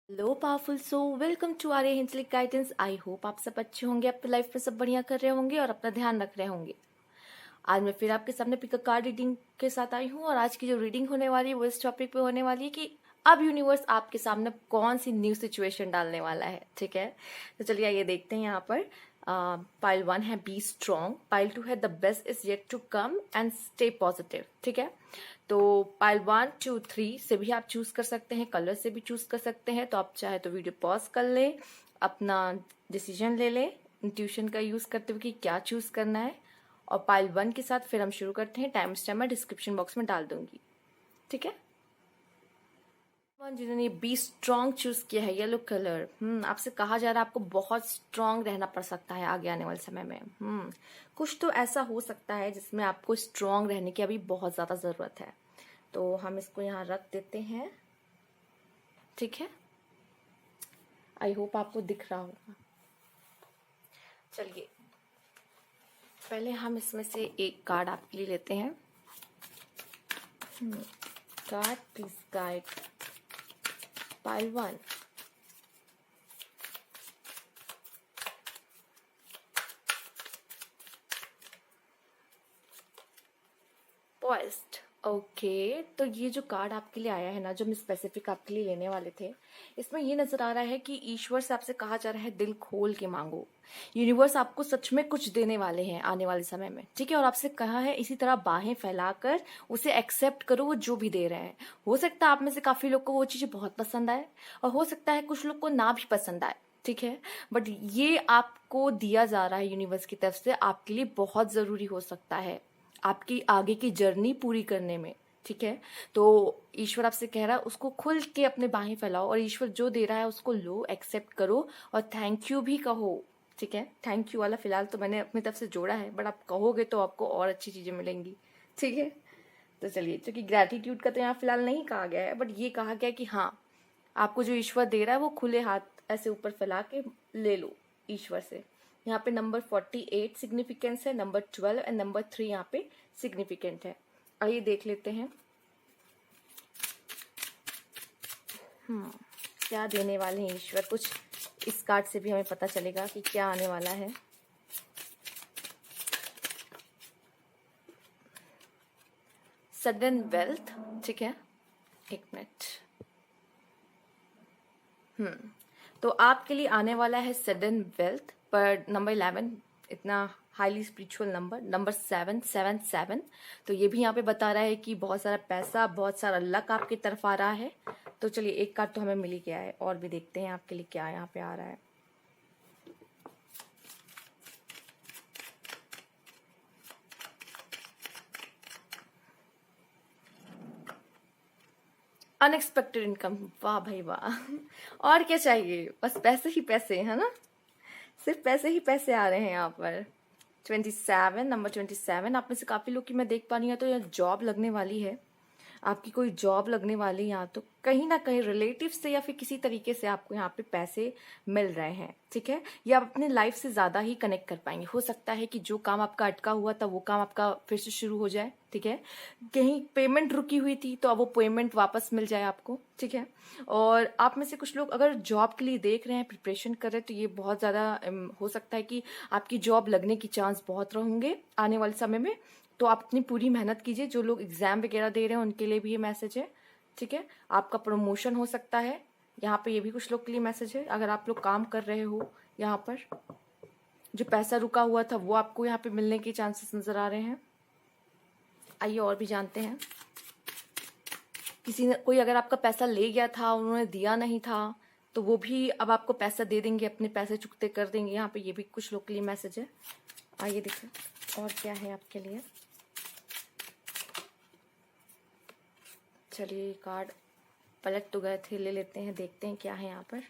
Hello powerful so welcome to our हिंसलिक guidance. I hope आप सब अच्छे होंगे, अपनी लाइफ में सब बढ़िया कर रहे होंगे और अपना ध्यान रख रहे होंगे। आज मैं फिर आपके सामने पिक अ कार्ड रीडिंग के साथ आई हूँ और आज की जो रीडिंग होने वाली है वो इस टॉपिक पे होने वाली है कि अब यूनिवर्स आपके सामने कौन सी न्यू सिचुएशन डालने वाला है। ठीक है, तो चलिए आइए देखते हैं। यहाँ पर पाइल 1 है बी स्ट्रॉन्ग, पाइल 2 है the best is yet to come and stay positive. ठीक है, तो पाइल 1 2 3 से भी आप चूज कर सकते हैं, कलर से भी चूज कर सकते हैं। तो आप चाहे तो वीडियो पॉज कर ले, अपना डिसीजन ले ले इंट्यूशन का यूज करते हुए कि क्या चूज करना है। और पाइल 1 के साथ फिर हम शुरू करते हैं। टाइम स्टैम्प मैं डिस्क्रिप्शन बॉक्स में डाल दूंगी। ठीक है, जिन्होंने बी स्ट्रॉन्ग चूज किया है येलो कलर, आपसे कहा जा रहा है आपको बहुत स्ट्रॉन्ग रहना पड़ सकता है आगे आने वाले समय में। कुछ तो ऐसा हो सकता है जिसमें आपको स्ट्रॉन्ग रहने की अभी बहुत ज्यादा जरूरत है। तो हम इसको यहाँ रख देते हैं। ठीक है, आई होप आपको दिख रहा होगा। चलिए पहले हम इसमें से एक कार्ड आपके लिए लेते हैं। Card please guide pile 1। Poised. Okay, तो ये जो कार्ड आपके लिए आया है ना, जो हम स्पेसिफिक आपके लिए लेने वाले थे, इसमें ये नजर आ रहा है कि ईश्वर से आपसे कहा जा रहा है दिल खोल के मांगो। यूनिवर्स आपको सच में कुछ देने वाले हैं आने वाले समय में। ठीक है, और आपसे कहा है इसी तरह बाहें फैलाकर उसे एक्सेप्ट करो, वो जो भी दे रहे हैं। हो सकता है आप में से काफी लोग को वो चीजें बहुत पसंद आए और हो सकता है कुछ लोग को ना भी पसंद आए। ठीक है, बट ये आपको दिया जा रहा है यूनिवर्स की तरफ से, आपके लिए बहुत जरूरी हो सकता है आपकी आगे की जर्नी पूरी करने में। ठीक है, तो ईश्वर आपसे कह रहा है उसको खुल के अपने बाहें फैलाओ और ईश्वर जो दे रहा है उसको लो, एक्सेप्ट करो और थैंक यू भी कहो। ठीक है, थैंक यू वाला फिलहाल तो मैंने अपनी तरफ से जोड़ा है, बट आप कहोगे तो आपको और अच्छी चीजें मिलेंगी। ठीक है, तो चलिए, क्योंकि ग्रैटिट्यूड का तो यहाँ फिलहाल नहीं कहा गया है, बट ये कहा गया है कि हाँ, आपको जो ईश्वर दे रहा है वो खुले हाथ ऐसे ऊपर फैला के ले लो ईश्वर से। यहाँ पे नंबर 48 सिग्निफिकेंस है, नंबर 12 एंड नंबर 3 यहाँ पे सिग्निफिकेंट है। आइए देख लेते हैं क्या देने वाले हैं ईश्वर। कुछ इस कार्ड से भी हमें पता चलेगा कि क्या आने वाला है। Sudden wealth. ठीक है, एक मिनट। तो आपके लिए आने वाला है सडन वेल्थ, पर नंबर 11 इतना हाईली स्पिरिचुअल नंबर, नंबर 777। तो ये भी यहाँ पे बता रहा है कि बहुत सारा पैसा, बहुत सारा लक आपकी तरफ आ रहा है। तो चलिए, एक कार्ड तो हमें मिल ही गया है, और भी देखते हैं आपके लिए क्या यहाँ पे आ रहा है। अनएक्सपेक्टेड इनकम, वाह भाई वाह। और क्या चाहिए, बस पैसे ही पैसे है ना, सिर्फ पैसे ही पैसे आ रहे हैं यहाँ पर। 27, नंबर 27, आप में से काफी लोग की मैं देख पा रही हूँ तो यहाँ जॉब लगने वाली है, आपकी कोई जॉब लगने वाली है यहाँ, तो कहीं ना कहीं रिलेटिव से या फिर किसी तरीके से आपको यहाँ पे पैसे मिल रहे हैं। ठीक है, या आप अपने लाइफ से ज्यादा ही कनेक्ट कर पाएंगे। हो सकता है कि जो काम आपका अटका हुआ था वो काम आपका फिर से शुरू हो जाए। ठीक है, कहीं पेमेंट रुकी हुई थी तो अब वो पेमेंट वापस मिल जाए आपको। ठीक है, और आप में से कुछ लोग अगर जॉब के लिए देख रहे हैं, प्रिपरेशन कर रहे हैं, तो ये बहुत ज्यादा हो सकता है कि आपकी जॉब लगने की चांस बहुत रहेंगे आने वाले समय में। तो आप अपनी पूरी मेहनत कीजिए। जो लोग एग्जाम वगैरह दे रहे हैं उनके लिए भी ये मैसेज है। ठीक है, आपका प्रमोशन हो सकता है यहाँ पे, ये भी कुछ लोग के लिए मैसेज है। अगर आप लोग काम कर रहे हो यहाँ पर, जो पैसा रुका हुआ था वो आपको यहाँ पे मिलने के चांसेस नजर आ रहे हैं। आइए और भी जानते हैं। किसी ने, कोई अगर आपका पैसा ले गया था, उन्होंने दिया नहीं था, तो वो भी अब आपको पैसा दे देंगे, अपने पैसे चुकते कर देंगे। यहाँ पे ये भी कुछ लोग के लिए मैसेज है। आइए देखिए और क्या है आपके लिए। चलिए, कार्ड पलट तो गए थे, ले लेते हैं, देखते हैं क्या है यहाँ पर।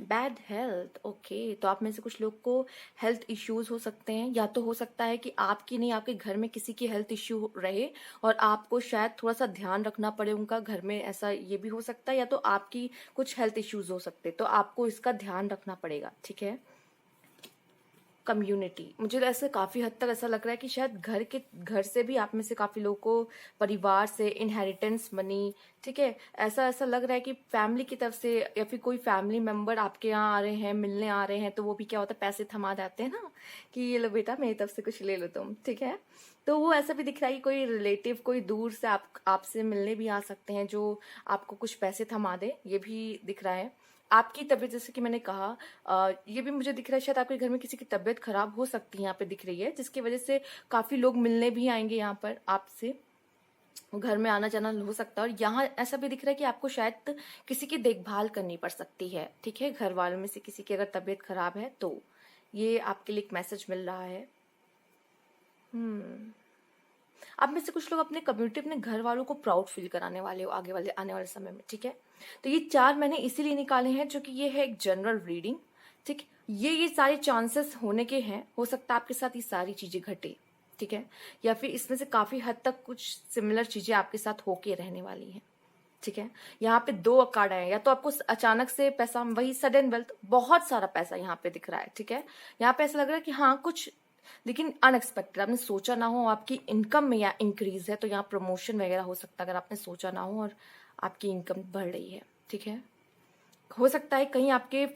बैड हेल्थ, ओके, तो आप में से कुछ लोग को हेल्थ इश्यूज हो सकते हैं, या तो हो सकता है कि आपकी नहीं, आपके घर में किसी की हेल्थ इश्यू रहे और आपको शायद थोड़ा सा ध्यान रखना पड़े उनका घर में, ऐसा ये भी हो सकता है। या तो आपकी कुछ हेल्थ इश्यूज हो सकते हैं, तो आपको इसका ध्यान रखना पड़ेगा। ठीक है, कम्युनिटी, मुझे ऐसे काफ़ी हद तक ऐसा लग रहा है कि शायद घर से भी आप में से काफ़ी लोगों को परिवार से इनहेरिटेंस मनी, ठीक है, ऐसा ऐसा लग रहा है कि फैमिली की तरफ से या फिर कोई फैमिली मेंबर आपके यहाँ आ रहे हैं, मिलने आ रहे हैं, तो वो भी क्या होता है, पैसे थमा जाते हैं ना कि ये लो बेटा मेरी तरफ से कुछ ले लो तुम, ठीक है। तो वो ऐसा भी दिख रहा है कि कोई रिलेटिव कोई दूर से आपसे मिलने भी आ सकते हैं जो आपको कुछ पैसे थमा दे, ये भी दिख रहा है। आपकी तबीयत, जैसे कि मैंने कहा, ये भी मुझे दिख रहा है शायद आपके घर में किसी की तबीयत खराब हो सकती है, यहाँ पे दिख रही है, जिसकी वजह से काफी लोग मिलने भी आएंगे यहाँ पर आपसे, घर में आना जाना हो सकता है। और यहाँ ऐसा भी दिख रहा है कि आपको शायद किसी की देखभाल करनी पड़ सकती है, ठीक है, घर वालों में से किसी की अगर तबीयत खराब है तो ये आपके लिए एक मैसेज मिल रहा है। आप में से कुछ लोग अपने कम्युनिटी, अपने घर वालों को प्राउड फील कराने वाले हो आगे वाले आने वाले समय में, ठीक है। तो ये 4 मैंने इसीलिए निकाले हैं जो कि ये है एक जनरल रीडिंग, ठीक। ये सारे चांसेस होने के हैं, हो सकता है आपके साथ ये सारी चीजें घटे, ठीक है, या फिर इसमें से काफी हद तक कुछ सिमिलर चीजें आपके साथ होके रहने वाली हैं, ठीक है। यहाँ पे 2 कार्ड आए हैं, या तो आपको अचानक से पैसा, वही सडन वेल्थ, बहुत सारा पैसा यहाँ पे दिख रहा है, ठीक है। यहाँ पे ऐसा लग रहा है कि हाँ कुछ, लेकिन अनएक्सपेक्टेड, आपने सोचा ना हो, आपकी इनकम में या इंक्रीज है, तो यहाँ प्रमोशन वगैरह हो सकता है अगर आपने सोचा ना हो और आपकी इनकम बढ़ रही है, ठीक है। हो सकता है कहीं आपके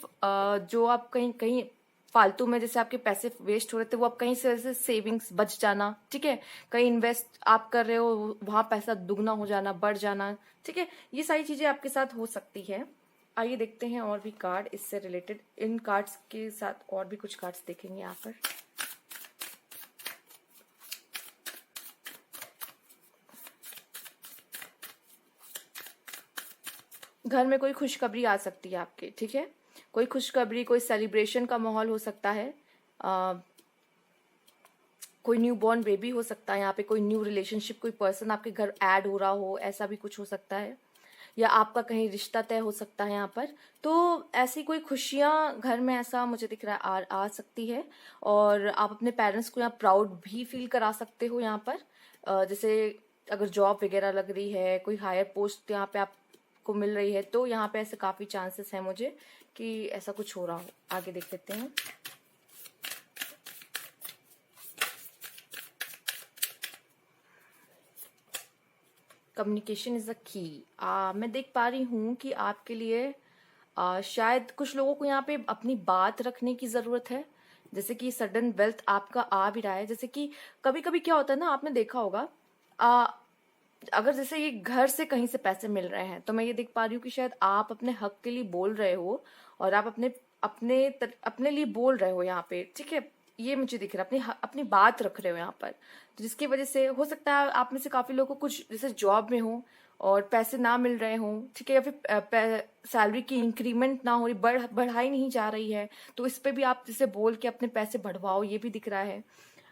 जो आप कहीं कहीं फालतू में जैसे आपके पैसे वेस्ट हो रहे थे, वो आप कहीं से ऐसे सेविंग्स बच जाना, ठीक है, कहीं इन्वेस्ट आप कर रहे हो, वहां पैसा दुगना हो जाना, बढ़ जाना, ठीक है, ये सारी चीजें आपके साथ हो सकती है। आइए देखते हैं और भी कार्ड इससे रिलेटेड, इन कार्ड्स के साथ और भी कुछ कार्ड्स देखेंगे यहाँ पर। घर में कोई खुशखबरी आ सकती है आपके, ठीक है, कोई खुशखबरी, कोई सेलिब्रेशन का माहौल हो सकता है, कोई न्यू बॉर्न बेबी हो सकता है, यहाँ पे कोई न्यू रिलेशनशिप, कोई पर्सन आपके घर ऐड हो रहा हो, ऐसा भी कुछ हो सकता है, या आपका कहीं रिश्ता तय हो सकता है यहाँ पर। तो ऐसी कोई खुशियां घर में, ऐसा मुझे दिख रहा है, आ सकती है। और आप अपने पेरेंट्स को यहाँ प्राउड भी फील करा सकते हो यहाँ पर, जैसे अगर जॉब वगैरह लग रही है, कोई हायर पोस्ट यहाँ पे आपको मिल रही है, तो यहाँ पे ऐसे काफी चांसेस हैं मुझे कि ऐसा कुछ हो रहा हो। आगे देख लेते हैं। कम्युनिकेशन इज अ की। मैं देख पा रही हूँ कि आपके लिए शायद कुछ लोगों को यहाँ पे अपनी बात रखने की जरूरत है, जैसे कि सडन वेल्थ आपका आ भी रहा है। जैसे कि कभी कभी क्या होता है ना, आपने देखा होगा, अगर जैसे ये घर से कहीं से पैसे मिल रहे हैं, तो मैं ये देख पा रही हूँ कि शायद आप अपने हक के लिए बोल रहे हो और आप अपने लिए बोल रहे हो यहाँ पे, ठीक है, ये मुझे दिख रहा है, अपनी बात रख रहे हो यहाँ पर। तो जिसकी वजह से हो सकता है आप में से काफी लोगों को कुछ जैसे जॉब में हो और पैसे ना मिल रहे हो, ठीक है, या फिर सैलरी की इंक्रीमेंट ना हो रही, बढ़ाई नहीं जा रही है, तो इस पे भी आप जैसे बोल के अपने पैसे बढ़वाओ, ये भी दिख रहा है।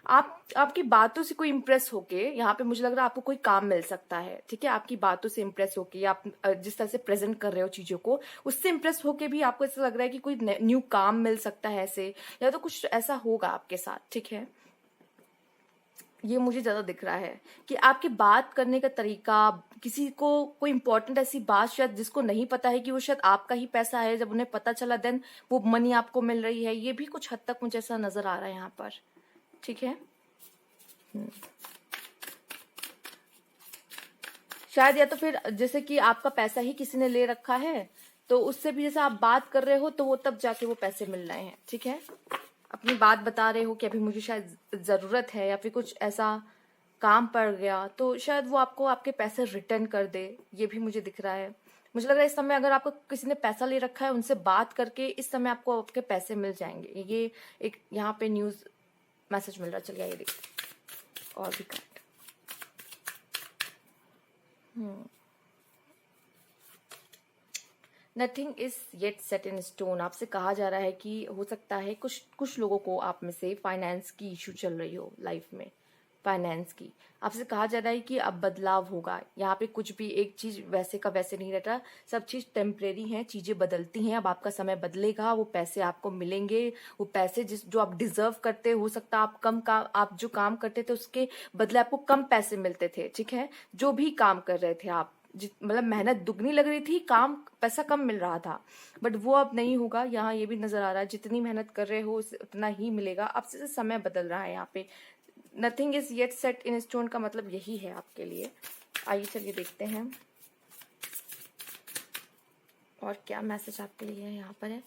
आपकी बातों से कोई इम्प्रेस होके यहाँ पे मुझे लग रहा है आपको कोई काम मिल सकता है, ठीक है, आपकी बातों से इम्प्रेस होके, या आप जिस तरह से प्रेजेंट कर रहे हो चीजों को, उससे इम्प्रेस होके भी आपको ऐसा लग रहा है कि कोई न्यू काम मिल सकता है ऐसे, या तो कुछ ऐसा होगा आपके साथ, ठीक है। ये मुझे ज्यादा दिख रहा है कि आपके बात करने का तरीका, किसी को कोई इंपॉर्टेंट ऐसी बात शायद जिसको नहीं पता है कि वो शायद आपका ही पैसा है, जब उन्हें पता चला देन वो मनी आपको मिल रही है, ये भी कुछ हद तक मुझे ऐसा नजर आ रहा है यहाँ पर, ठीक है। शायद या तो फिर जैसे कि आपका पैसा ही किसी ने ले रखा है, तो उससे भी जैसे आप बात कर रहे हो तो वो तब जाके वो पैसे मिल रहे हैं, ठीक है, अपनी बात बता रहे हो कि अभी मुझे शायद जरूरत है या फिर कुछ ऐसा काम पड़ गया, तो शायद वो आपको आपके पैसे रिटर्न कर दे, ये भी मुझे दिख रहा है। मुझे लग रहा है इस समय अगर आपको किसी ने पैसा ले रखा है, उनसे बात करके इस समय आपको आपके पैसे मिल जाएंगे, ये एक यहाँ पे न्यूज मैसेज मिल रहा है। चलिए ये देखिए और भी card. Nothing is yet set in stone. आपसे कहा जा रहा है कि हो सकता है कुछ लोगों को आप में से फाइनेंस की इशू चल रही हो लाइफ में, फाइनेंस की। आपसे कहा जा रहा है कि अब बदलाव होगा, यहाँ पे कुछ भी एक चीज वैसे का वैसे नहीं रहता, सब चीज टेम्परेरी है, चीजें बदलती हैं, अब आपका समय बदलेगा, वो पैसे आपको मिलेंगे, वो पैसे जो आप डिजर्व करते, हो सकता है आप जो काम करते थे उसके बदले आपको कम पैसे मिलते थे, ठीक है, जो भी काम कर रहे थे आप, मतलब मेहनत दुगनी लग रही थी, काम पैसा कम मिल रहा था, बट वो अब नहीं होगा। यहाँ ये भी नजर आ रहा है जितनी मेहनत कर रहे हो उतना ही मिलेगा। अब से समय बदल रहा है यहाँ पे। Nothing is yet set in stone का मतलब यही है आपके लिए। आइए चलिए देखते हैं और क्या मैसेज आपके लिए है यहाँ पर है।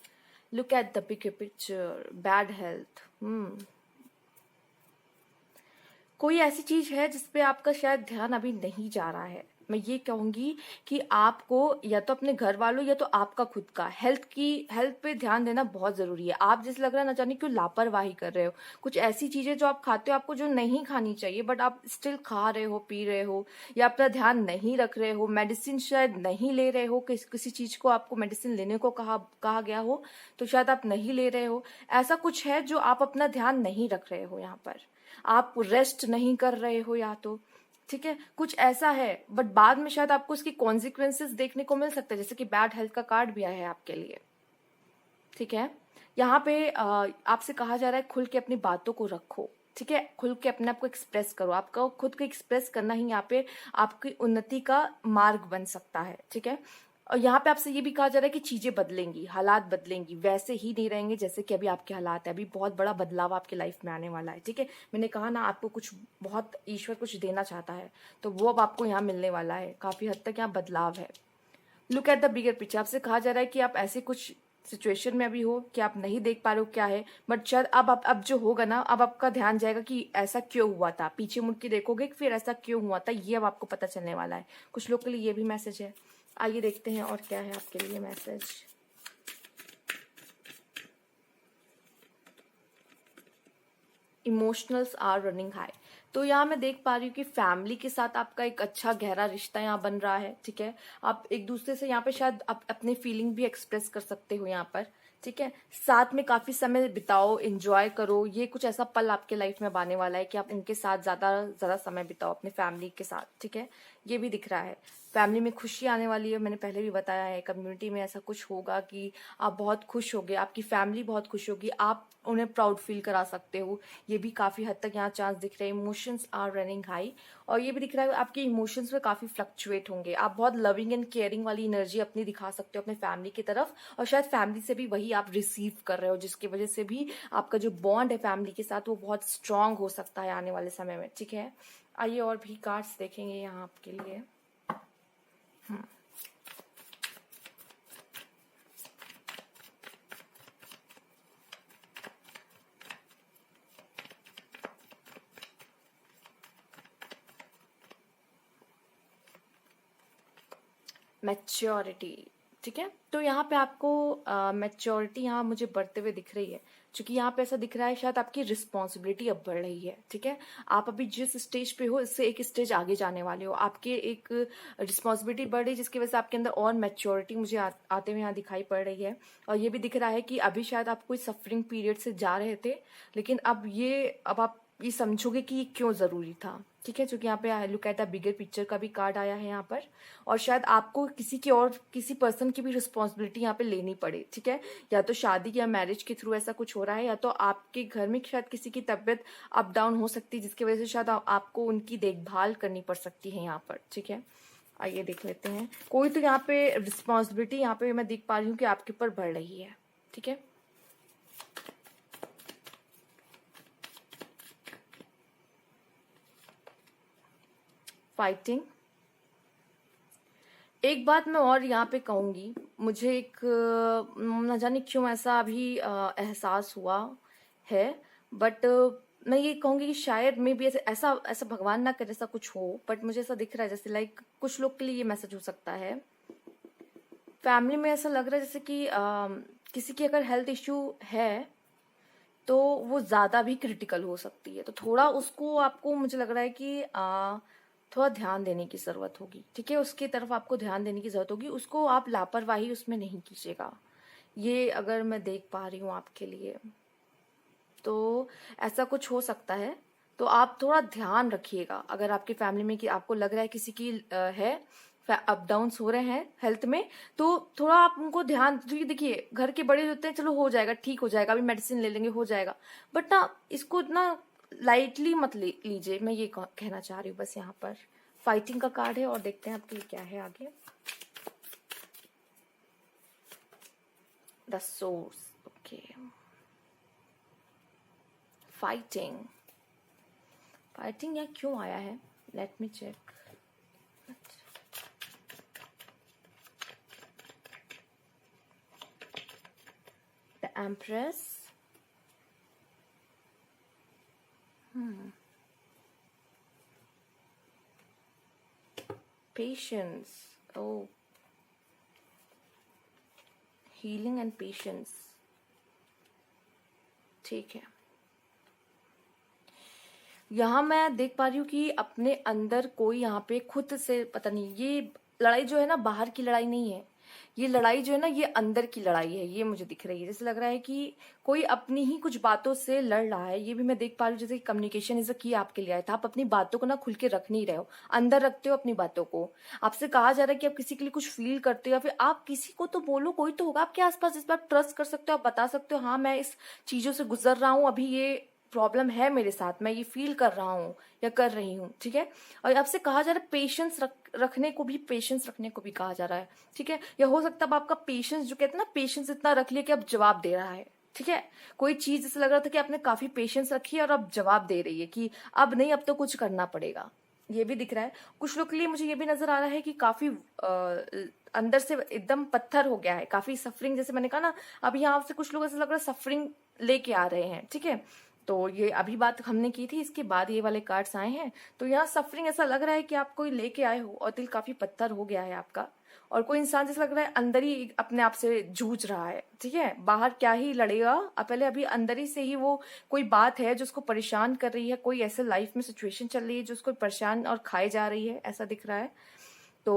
Look at the big picture, bad health. कोई ऐसी चीज है जिसपे आपका शायद ध्यान अभी नहीं जा रहा है। मैं ये कहूंगी कि आपको या तो अपने घर वालों या तो आपका खुद का हेल्थ पे ध्यान देना बहुत जरूरी है। आप जैसे लग रहा है ना जाने क्यों लापरवाही कर रहे हो। कुछ ऐसी चीजें जो आप खाते हो आपको जो नहीं खानी चाहिए बट आप स्टिल खा रहे हो, पी रहे हो, या अपना ध्यान नहीं रख रहे हो। मेडिसिन शायद नहीं ले रहे हो, किसी चीज को आपको मेडिसिन लेने को कहा गया हो तो शायद आप नहीं ले रहे हो। ऐसा कुछ है जो आप अपना ध्यान नहीं रख रहे हो। यहाँ पर आप रेस्ट नहीं कर रहे हो या तो, ठीक है, कुछ ऐसा है। बट बाद में शायद आपको इसकी कॉन्सिक्वेंसेस देखने को मिल सकता है, जैसे कि बैड हेल्थ का कार्ड भी आया है आपके लिए। ठीक है, यहाँ पे आपसे कहा जा रहा है खुल के अपनी बातों को रखो। ठीक है, खुल के अपने आप को एक्सप्रेस करो। आपका खुद को एक्सप्रेस करना ही यहाँ पे आपकी उन्नति का मार्ग बन सकता है। ठीक है, और यहाँ पे आपसे ये भी कहा जा रहा है कि चीजें बदलेंगी, हालात बदलेंगी, वैसे ही नहीं रहेंगे जैसे कि अभी आपके हालात है। अभी बहुत बड़ा बदलाव आपके लाइफ में आने वाला है। ठीक है, मैंने कहा ना आपको कुछ बहुत ईश्वर कुछ देना चाहता है तो वो अब आपको यहाँ मिलने वाला है। काफी हद तक यहाँ बदलाव है। Look at the bigger picture, आपसे कहा जा रहा है कि आप ऐसे कुछ सिचुएशन में अभी हो कि आप नहीं देख पा रहे हो क्या है, बट शायद अब जो होगा ना, अब आपका ध्यान जाएगा कि ऐसा क्यों हुआ था। पीछे मुड़ के देखोगे कि फिर ऐसा क्यों हुआ था, ये अब आपको पता चलने वाला है। कुछ लोग के लिए ये भी मैसेज है। आइए देखते हैं और क्या है आपके लिए message. Emotionals are running high, तो यहाँ मैं देख पा रही हूँ कि फैमिली के साथ आपका एक अच्छा गहरा रिश्ता यहाँ बन रहा है। ठीक है, आप एक दूसरे से यहाँ पे शायद आप अपने फीलिंग भी एक्सप्रेस कर सकते हो यहाँ पर। ठीक है, साथ में काफी समय बिताओ, एंजॉय करो। ये कुछ ऐसा पल आपके लाइफ में आने वाला है कि आप उनके साथ ज्यादा समय बिताओ अपने फैमिली के साथ। ठीक है, ये भी दिख रहा है। फैमिली में खुशी आने वाली है, मैंने पहले भी बताया है। कम्युनिटी में ऐसा कुछ होगा कि आप बहुत खुश होगे, आपकी फैमिली बहुत खुश होगी, आप उन्हें प्राउड फील करा सकते हो। ये भी काफी हद तक यहाँ चांस दिख रहे हैं। इमोशंस आर रनिंग हाई, और ये भी दिख रहा है आपके इमोशंस में काफी फ्लक्चुएट होंगे। आप बहुत लविंग एंड केयरिंग वाली एनर्जी अपनी दिखा सकते हो अपने फैमिली की तरफ, और शायद फैमिली से भी वही आप रिसीव कर रहे हो, जिसकी वजह से भी आपका जो बॉन्ड है फैमिली के साथ वो बहुत स्ट्रांग हो सकता है आने वाले समय में। ठीक है, आइए और भी कार्ड्स देखेंगे यहाँ आपके लिए। मैच्योरिटी, ठीक है, तो यहाँ पे आपको मैच्योरिटी यहाँ मुझे बढ़ते हुए दिख रही है, क्योंकि यहाँ पे ऐसा दिख रहा है शायद आपकी रिस्पॉन्सिबिलिटी अब बढ़ रही है। ठीक है, आप अभी जिस स्टेज पे हो इससे एक स्टेज आगे जाने वाले हो। आपके एक रिस्पॉन्सिबिलिटी बढ़ रही है जिसकी वजह से आपके अंदर और मैच्योरिटी मुझे आते हुए यहाँ दिखाई पड़ रही है। और ये भी दिख रहा है कि अभी शायद आप कोई सफरिंग पीरियड से जा रहे थे, लेकिन अब आप ये समझोगे कि ये क्यों जरूरी था। ठीक है, क्योंकि यहाँ पे look at the bigger picture का भी कार्ड आया है यहाँ पर, और शायद आपको किसी पर्सन की भी रिस्पॉन्सिबिलिटी यहाँ पे लेनी पड़े। ठीक है, या तो शादी या मैरिज के थ्रू ऐसा कुछ हो रहा है, या तो आपके घर में शायद किसी की तबीयत अप डाउन हो सकती है जिसकी वजह से शायद आपको उनकी देखभाल करनी पड़ सकती है यहाँ पर। ठीक है, आइए देख लेते हैं। कोई तो यहाँ पे रिस्पॉन्सिबिलिटी यहाँ पे मैं देख पा रही हूँ कि आपके ऊपर बढ़ रही है। ठीक है, फाइटिंग। एक बात मैं और यहाँ पे कहूंगी, मुझे एक न जाने क्यों ऐसा अभी एहसास हुआ है, बट मैं ये कहूंगी कि शायद मे भी ऐसा ऐसा भगवान ना करे ऐसा कुछ हो, बट मुझे ऐसा दिख रहा है जैसे लाइक कुछ लोग के लिए ये मैसेज हो सकता है। फैमिली में ऐसा लग रहा है जैसे कि किसी की अगर हेल्थ इश्यू है तो वो ज्यादा भी क्रिटिकल हो सकती है, तो थोड़ा उसको आपको मुझे लग रहा है कि थोड़ा ध्यान देने की जरूरत होगी। ठीक है, उसकी तरफ आपको ध्यान देने की जरूरत होगी, उसको आप लापरवाही उसमें नहीं कीजिएगा। ये अगर मैं देख पा रही हूँ आपके लिए तो ऐसा कुछ हो सकता है, तो आप थोड़ा ध्यान रखिएगा। अगर आपकी फैमिली में कि आपको लग रहा है किसी की है अप डाउन्स हो रहे हैं हेल्थ में, तो थोड़ा आप उनको ध्यान, देखिए घर के बड़े होते हैं, चलो हो जाएगा, ठीक हो जाएगा, अभी मेडिसिन ले लेंगे हो जाएगा, बट ना इसको इतना लाइटली मत लीजिए। मैं ये कहना चाह रही हूँ बस यहाँ पर। फाइटिंग का कार्ड है और देखते हैं आपके लिए क्या है आगे। The source, okay, fighting. Fighting यहाँ क्यों आया है, let me check. The empress, patience, oh, healing and patience, ठीक है। यहाँ मैं देख पा रही हूँ कि अपने अंदर कोई यहाँ पे खुद से, पता नहीं, ये लड़ाई जो है ना बाहर की लड़ाई नहीं है, ये लड़ाई जो है ना ये अंदर की लड़ाई है, ये मुझे दिख रही है। जैसे लग रहा है कि कोई अपनी ही कुछ बातों से लड़ रहा है। ये भी मैं देख पा रही हूँ जैसे कम्युनिकेशन इज अ की आपके लिए आया था। आप अपनी बातों को ना खुल के रख नहीं रहे हो, अंदर रखते हो अपनी बातों को। आपसे कहा जा रहा है कि आप किसी के लिए कुछ फील करते हो, या फिर आप किसी को तो बोलो, कोई तो होगा आपके आसपास जिस पर आप ट्रस्ट कर सकते हो। आप बता सकते हो हाँ मैं इस चीजों से गुजर रहा हूँ, अभी ये प्रॉब्लम है मेरे साथ, मैं ये फील कर रहा हूँ या कर रही हूँ, ठीक है। और आपसे कहा जा रहा है पेशेंस रखने को भी, पेशेंस रखने को भी कहा जा रहा है, ठीक है। या हो सकता है अब आपका पेशेंस, जो कहते हैं ना, पेशेंस इतना रख लिया कि अब जवाब दे रहा है, ठीक है। कोई चीज जैसे लग रहा था कि आपने काफी पेशेंस रखी है और अब जवाब दे रही है कि अब नहीं, अब तो कुछ करना पड़ेगा, ये भी दिख रहा है। कुछ लोग के लिए मुझे ये भी नजर आ रहा है कि काफी अंदर से एकदम पत्थर हो गया है, काफी सफरिंग, जैसे मैंने कहा ना, अब यहाँ से कुछ लोग ऐसा लग रहा है सफरिंग लेके आ रहे हैं, ठीक है। तो ये अभी बात हमने की थी, इसके बाद ये वाले कार्ड्स आए हैं। तो यहाँ सफरिंग ऐसा लग रहा है कि आप कोई लेके आए हो और दिल काफी पत्थर हो गया है आपका, और कोई इंसान जैसा लग रहा है अंदर ही अपने आप से जूझ रहा है, ठीक है। बाहर क्या ही लड़ेगा, अब पहले अभी अंदर ही से ही वो कोई बात है जो उसको परेशान कर रही है, कोई ऐसे लाइफ में सिचुएशन चल रही है जो उसको परेशान और खाए जा रही है, ऐसा दिख रहा है। तो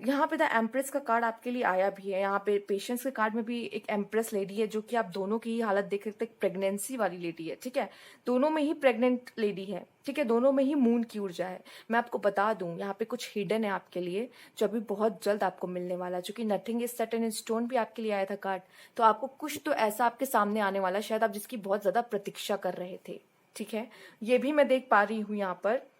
यहाँ पे द एम्प्रेस का कार्ड आपके लिए आया भी है। यहाँ पे पेशेंस के कार्ड में भी एक एम्प्रेस लेडी है, जो कि आप दोनों की ही हालत देख सकते हैं, प्रेगनेंसी वाली लेडी है, ठीक है। दोनों में ही प्रेग्नेंट लेडी है, ठीक है। दोनों में ही मून की ऊर्जा है। मैं आपको बता दूं यहाँ पे कुछ हिडन है आपके लिए, जो अभी बहुत जल्द आपको मिलने वाला है। जो कि nothing is set in stone भी आपके लिए आया था कार्ड। तो आपको कुछ तो ऐसा आपके सामने आने वाला है, शायद आप जिसकी बहुत ज्यादा प्रतीक्षा कर रहे थे, ठीक है। ये भी मैं देख पा रही हूँ यहाँ पर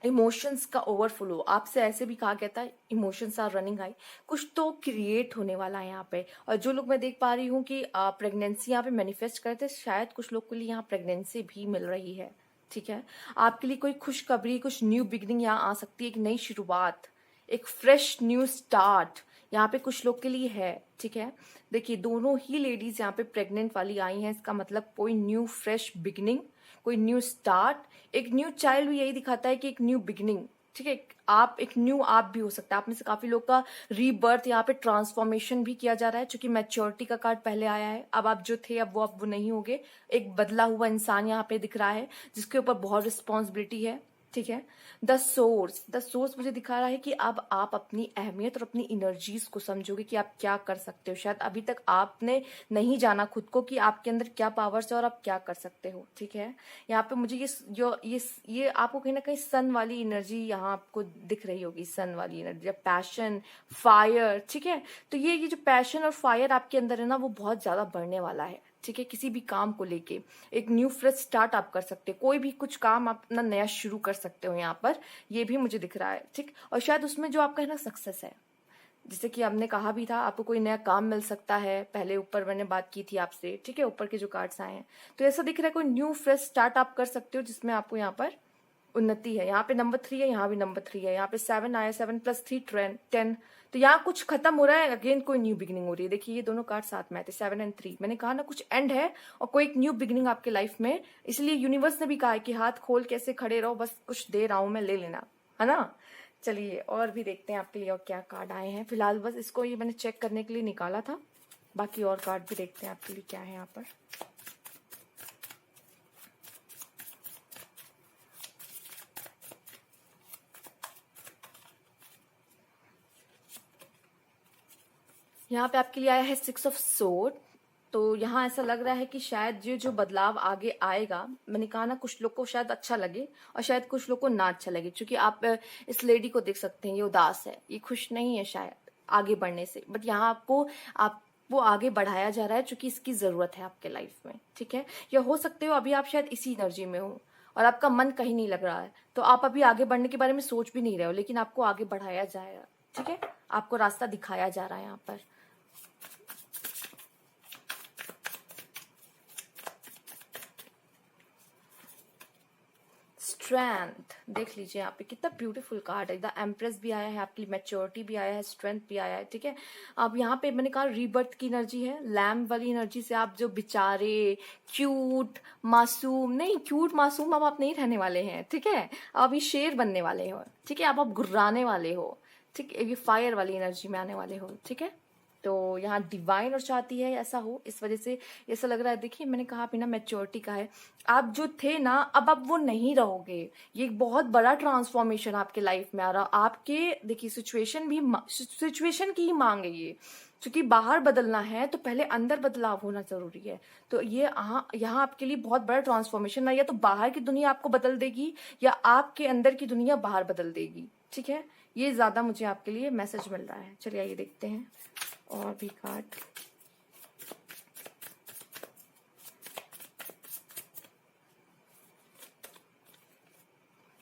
इमोशंस का ओवरफ्लो। आपसे ऐसे भी कहा गया था इमोशंस आर रनिंग हाई, कुछ तो क्रिएट होने वाला है यहाँ पे। और जो लोग मैं देख पा रही हूँ कि प्रेगनेंसी यहाँ पे मैनिफेस्ट करते, शायद कुछ लोग के लिए यहाँ प्रेगनेंसी भी मिल रही है, ठीक है। आपके लिए कोई खुशखबरी, कुछ न्यू बिगनिंग यहाँ आ सकती है, एक नई शुरुआत, एक फ्रेश न्यू स्टार्ट यहाँ पे कुछ लोग के लिए है, ठीक है। देखिए दोनों ही लेडीज यहाँ पे प्रेग्नेंट वाली आई हैं, इसका मतलब कोई न्यू फ्रेश बिगनिंग, कोई न्यू स्टार्ट। एक न्यू चाइल्ड भी यही दिखाता है कि एक न्यू बिगनिंग, ठीक है। आप एक न्यू आप भी हो सकता है। आप में से काफी लोग का रीबर्थ, यहाँ पे ट्रांसफॉर्मेशन भी किया जा रहा है, क्योंकि मैच्योरिटी का कार्ड पहले आया है। अब आप जो थे अब वो नहीं होगे। एक बदला हुआ इंसान यहाँ पे दिख रहा है, जिसके ऊपर बहुत रिस्पॉन्सिबिलिटी है, ठीक है। द सोर्स मुझे दिखा रहा है कि अब आप अपनी अहमियत और अपनी एनर्जीज को समझोगे कि आप क्या कर सकते हो। शायद अभी तक आपने नहीं जाना खुद को कि आपके अंदर क्या पावर्स है और आप क्या कर सकते हो, ठीक है। यहाँ पे मुझे ये आपको कहीं ना कहीं सन वाली एनर्जी यहाँ आपको दिख रही होगी, सन वाली एनर्जी, पैशन, फायर, ठीक है। तो ये जो पैशन और फायर आपके अंदर है ना, वो बहुत ज्यादा बढ़ने वाला है, ठीक है। किसी भी काम को लेके एक न्यू फ्रेश स्टार्ट आप कर सकते हो, कोई भी कुछ काम आप अपना नया शुरू कर सकते हो यहाँ पर, ये भी मुझे दिख रहा है, ठीक। और शायद उसमें जो आपका है ना सक्सेस है, जैसे कि हमने कहा भी था, आपको कोई नया काम मिल सकता है। पहले ऊपर मैंने बात की थी आपसे, ठीक है, ऊपर के जो कार्ड्स आए हैं। तो ऐसा दिख रहा है कोई न्यू फ्रेश स्टार्ट आप कर सकते हो, जिसमें आपको यहाँ पर उन्नति है। यहाँ पे नंबर 3 है, यहाँ भी नंबर 3 है, यहाँ पे 7 आया, 7 + 3 10। तो यहाँ कुछ खत्म हो रहा है, अगेन कोई न्यू बिगिनिंग हो रही है। देखिए ये दोनों कार्ड साथ में आए थे, 7 और 3। मैंने कहा ना कुछ एंड है और कोई एक न्यू बिगिनिंग आपके लाइफ में। इसलिए यूनिवर्स ने भी कहा है कि हाथ खोल के ऐसे खड़े रहो, बस कुछ दे रहा हूं मैं, ले लेना, है ना। चलिए और भी देखते हैं आपके लिए और क्या कार्ड आए हैं। फिलहाल बस इसको ये मैंने चेक करने के लिए निकाला था, बाकी और कार्ड भी देखते हैं आपके लिए क्या है यहाँ पर। यहाँ पे आपके लिए आया है 6 ऑफ सोर्ड। तो यहाँ ऐसा लग रहा है कि शायद ये जो बदलाव आगे आएगा, मैंने कहा ना कुछ लोग को शायद अच्छा लगे और शायद कुछ लोग को ना अच्छा लगे। क्योंकि आप इस लेडी को देख सकते हैं, ये उदास है, ये खुश नहीं है शायद आगे बढ़ने से। बट यहाँ आप वो आगे बढ़ाया जा रहा है, क्योंकि इसकी जरूरत है आपके लाइफ में, ठीक है। या हो सकते हो अभी आप शायद इसी एनर्जी में हो और आपका मन कहीं नहीं लग रहा है, तो आप अभी आगे बढ़ने के बारे में सोच भी नहीं रहे हो, लेकिन आपको आगे बढ़ाया जाएगा, ठीक है, आपको रास्ता दिखाया जा रहा है यहाँ पर। स्ट्रेंथ देख लीजिए यहाँ पे कितना ब्यूटीफुल कार्ड है। द एम्प्रेस भी आया है आपके लिए, मैच्योरिटी भी आया है, स्ट्रेंथ भी आया है, ठीक है। अब यहाँ पे मैंने कहा रीबर्थ की एनर्जी है, लैम्प वाली एनर्जी से आप जो बेचारे क्यूट मासूम, नहीं क्यूट मासूम अब आप नहीं रहने वाले हैं, ठीक है। अब अभी शेर बनने वाले हो, ठीक है, अब आप गुर्राने वाले हो, ठीक है, ये फायर वाली एनर्जी में आने वाले हो, ठीक है। तो यहाँ डिवाइन और चाहती है ऐसा हो, इस वजह से ऐसा लग रहा है। देखिए मैंने कहा बिना मैच्योरिटी का है, आप जो थे ना अब आप वो नहीं रहोगे। ये एक बहुत बड़ा ट्रांसफॉर्मेशन आपके लाइफ में आ रहा। आपके देखिए सिचुएशन की ही मांग है ये, क्योंकि बाहर बदलना है तो पहले अंदर बदलाव होना जरूरी है। तो ये यहाँ आपके लिए बहुत बड़ा ट्रांसफॉर्मेशन है, या तो बाहर की दुनिया आपको बदल देगी या आपके अंदर की दुनिया बाहर बदल देगी, ठीक है। ये ज्यादा मुझे आपके लिए मैसेज मिल रहा है। चलिए आइए देखते हैं और भी कार्ड।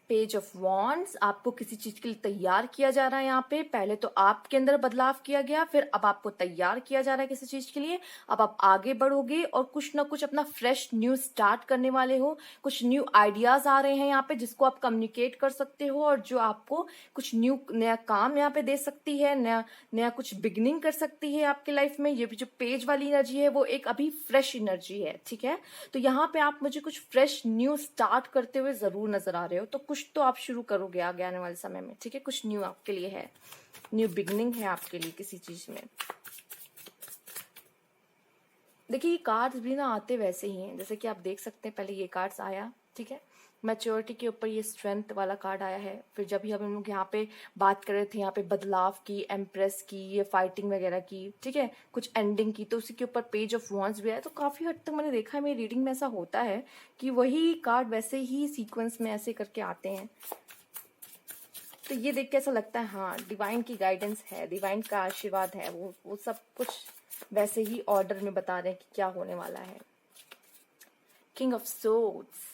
पेज ऑफ वॉन्ड्स, आपको किसी चीज के लिए तैयार किया जा रहा है यहाँ पे। पहले तो आपके अंदर बदलाव किया गया, फिर अब आपको तैयार किया जा रहा है किसी चीज के लिए। अब आप आगे बढ़ोगे और कुछ ना कुछ अपना फ्रेश न्यू स्टार्ट करने वाले हो। कुछ न्यू आइडियाज आ रहे हैं यहाँ पे जिसको आप कम्युनिकेट कर सकते हो, और जो आपको कुछ न्यू नया काम यहाँ पे दे सकती है, नया नया कुछ बिगनिंग कर सकती है आपके लाइफ में। ये भी जो पेज वाली एनर्जी है वो एक अभी फ्रेश एनर्जी है, ठीक है। तो यहाँ पे आप मुझे कुछ फ्रेश न्यू स्टार्ट करते हुए जरूर नजर आ रहे हो। तो कुछ तो आप शुरू करोगे आगे आने वाले समय में, ठीक है। कुछ न्यू आपके लिए है, न्यू बिगनिंग है आपके लिए किसी चीज में। देखिए ये कार्ड्स भी ना आते वैसे ही हैं, जैसे कि आप देख सकते हैं पहले ये कार्ड्स आया, ठीक है। मैच्योरिटी के ऊपर ये स्ट्रेंथ वाला कार्ड आया है। फिर जब भी हम लोग यहाँ पे बात कर रहे थे यहाँ पे बदलाव की, एम्प्रेस की, ये फाइटिंग वगैरह की, ठीक है, कुछ एंडिंग की, तो उसी के ऊपर पेज ऑफ वॉन्ड्स भी आया। तो काफी हद तक मैंने देखा है मेरी रीडिंग में ऐसा होता है कि वही कार्ड वैसे ही सीक्वेंस में ऐसे करके आते हैं। तो ये देख के ऐसा लगता है हाँ डिवाइन की गाइडेंस है, डिवाइन का आशीर्वाद है, वो सब कुछ वैसे ही ऑर्डर में बता रहे हैं कि क्या होने वाला है। किंग ऑफ सोर्ड्स,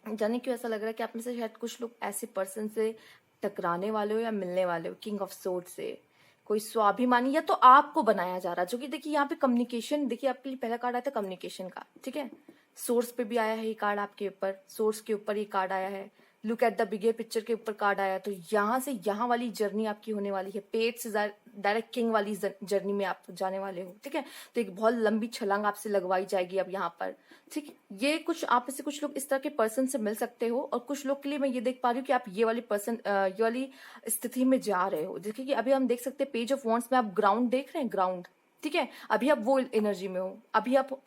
जाने क्यों ऐसा लग रहा है कि आप में से शायद कुछ लोग ऐसे पर्सन से टकराने वाले हो या मिलने वाले हो। किंग ऑफ सोर्ड्स से कोई स्वाभिमानी, या तो आपको बनाया जा रहा है, जो कि देखिए यहाँ पे कम्युनिकेशन, देखिए आपके लिए पहला कार्ड आया था कम्युनिकेशन का, ठीक है। सोर्स पे भी आया है ये कार्ड आपके ऊपर, सोर्स के ऊपर ये कार्ड आया है। Look at the bigger picture के ऊपर कार्ड आया। तो यहाँ से यहाँ वाली जर्नी आपकी होने वाली है, पेट से डायरेक्ट किंग वाली जर्नी में आप जाने वाले हो, ठीक है। तो एक बहुत लंबी छलांग आपसे लगवाई जाएगी अब यहाँ पर, ठीक। ये कुछ आप में से कुछ लोग इस तरह के पर्सन से मिल सकते हो, और कुछ लोग के लिए मैं ये देख पा रही हूँ कि आप ये वाली स्थिति में जा रहे हो। देखिए कि अभी हम देख सकते हैं पेज ऑफ वॉन्ड्स में आप ग्राउंड देख रहे हैं, ग्राउंड, ठीक है। अभी आप वो एनर्जी में हो, अभी आप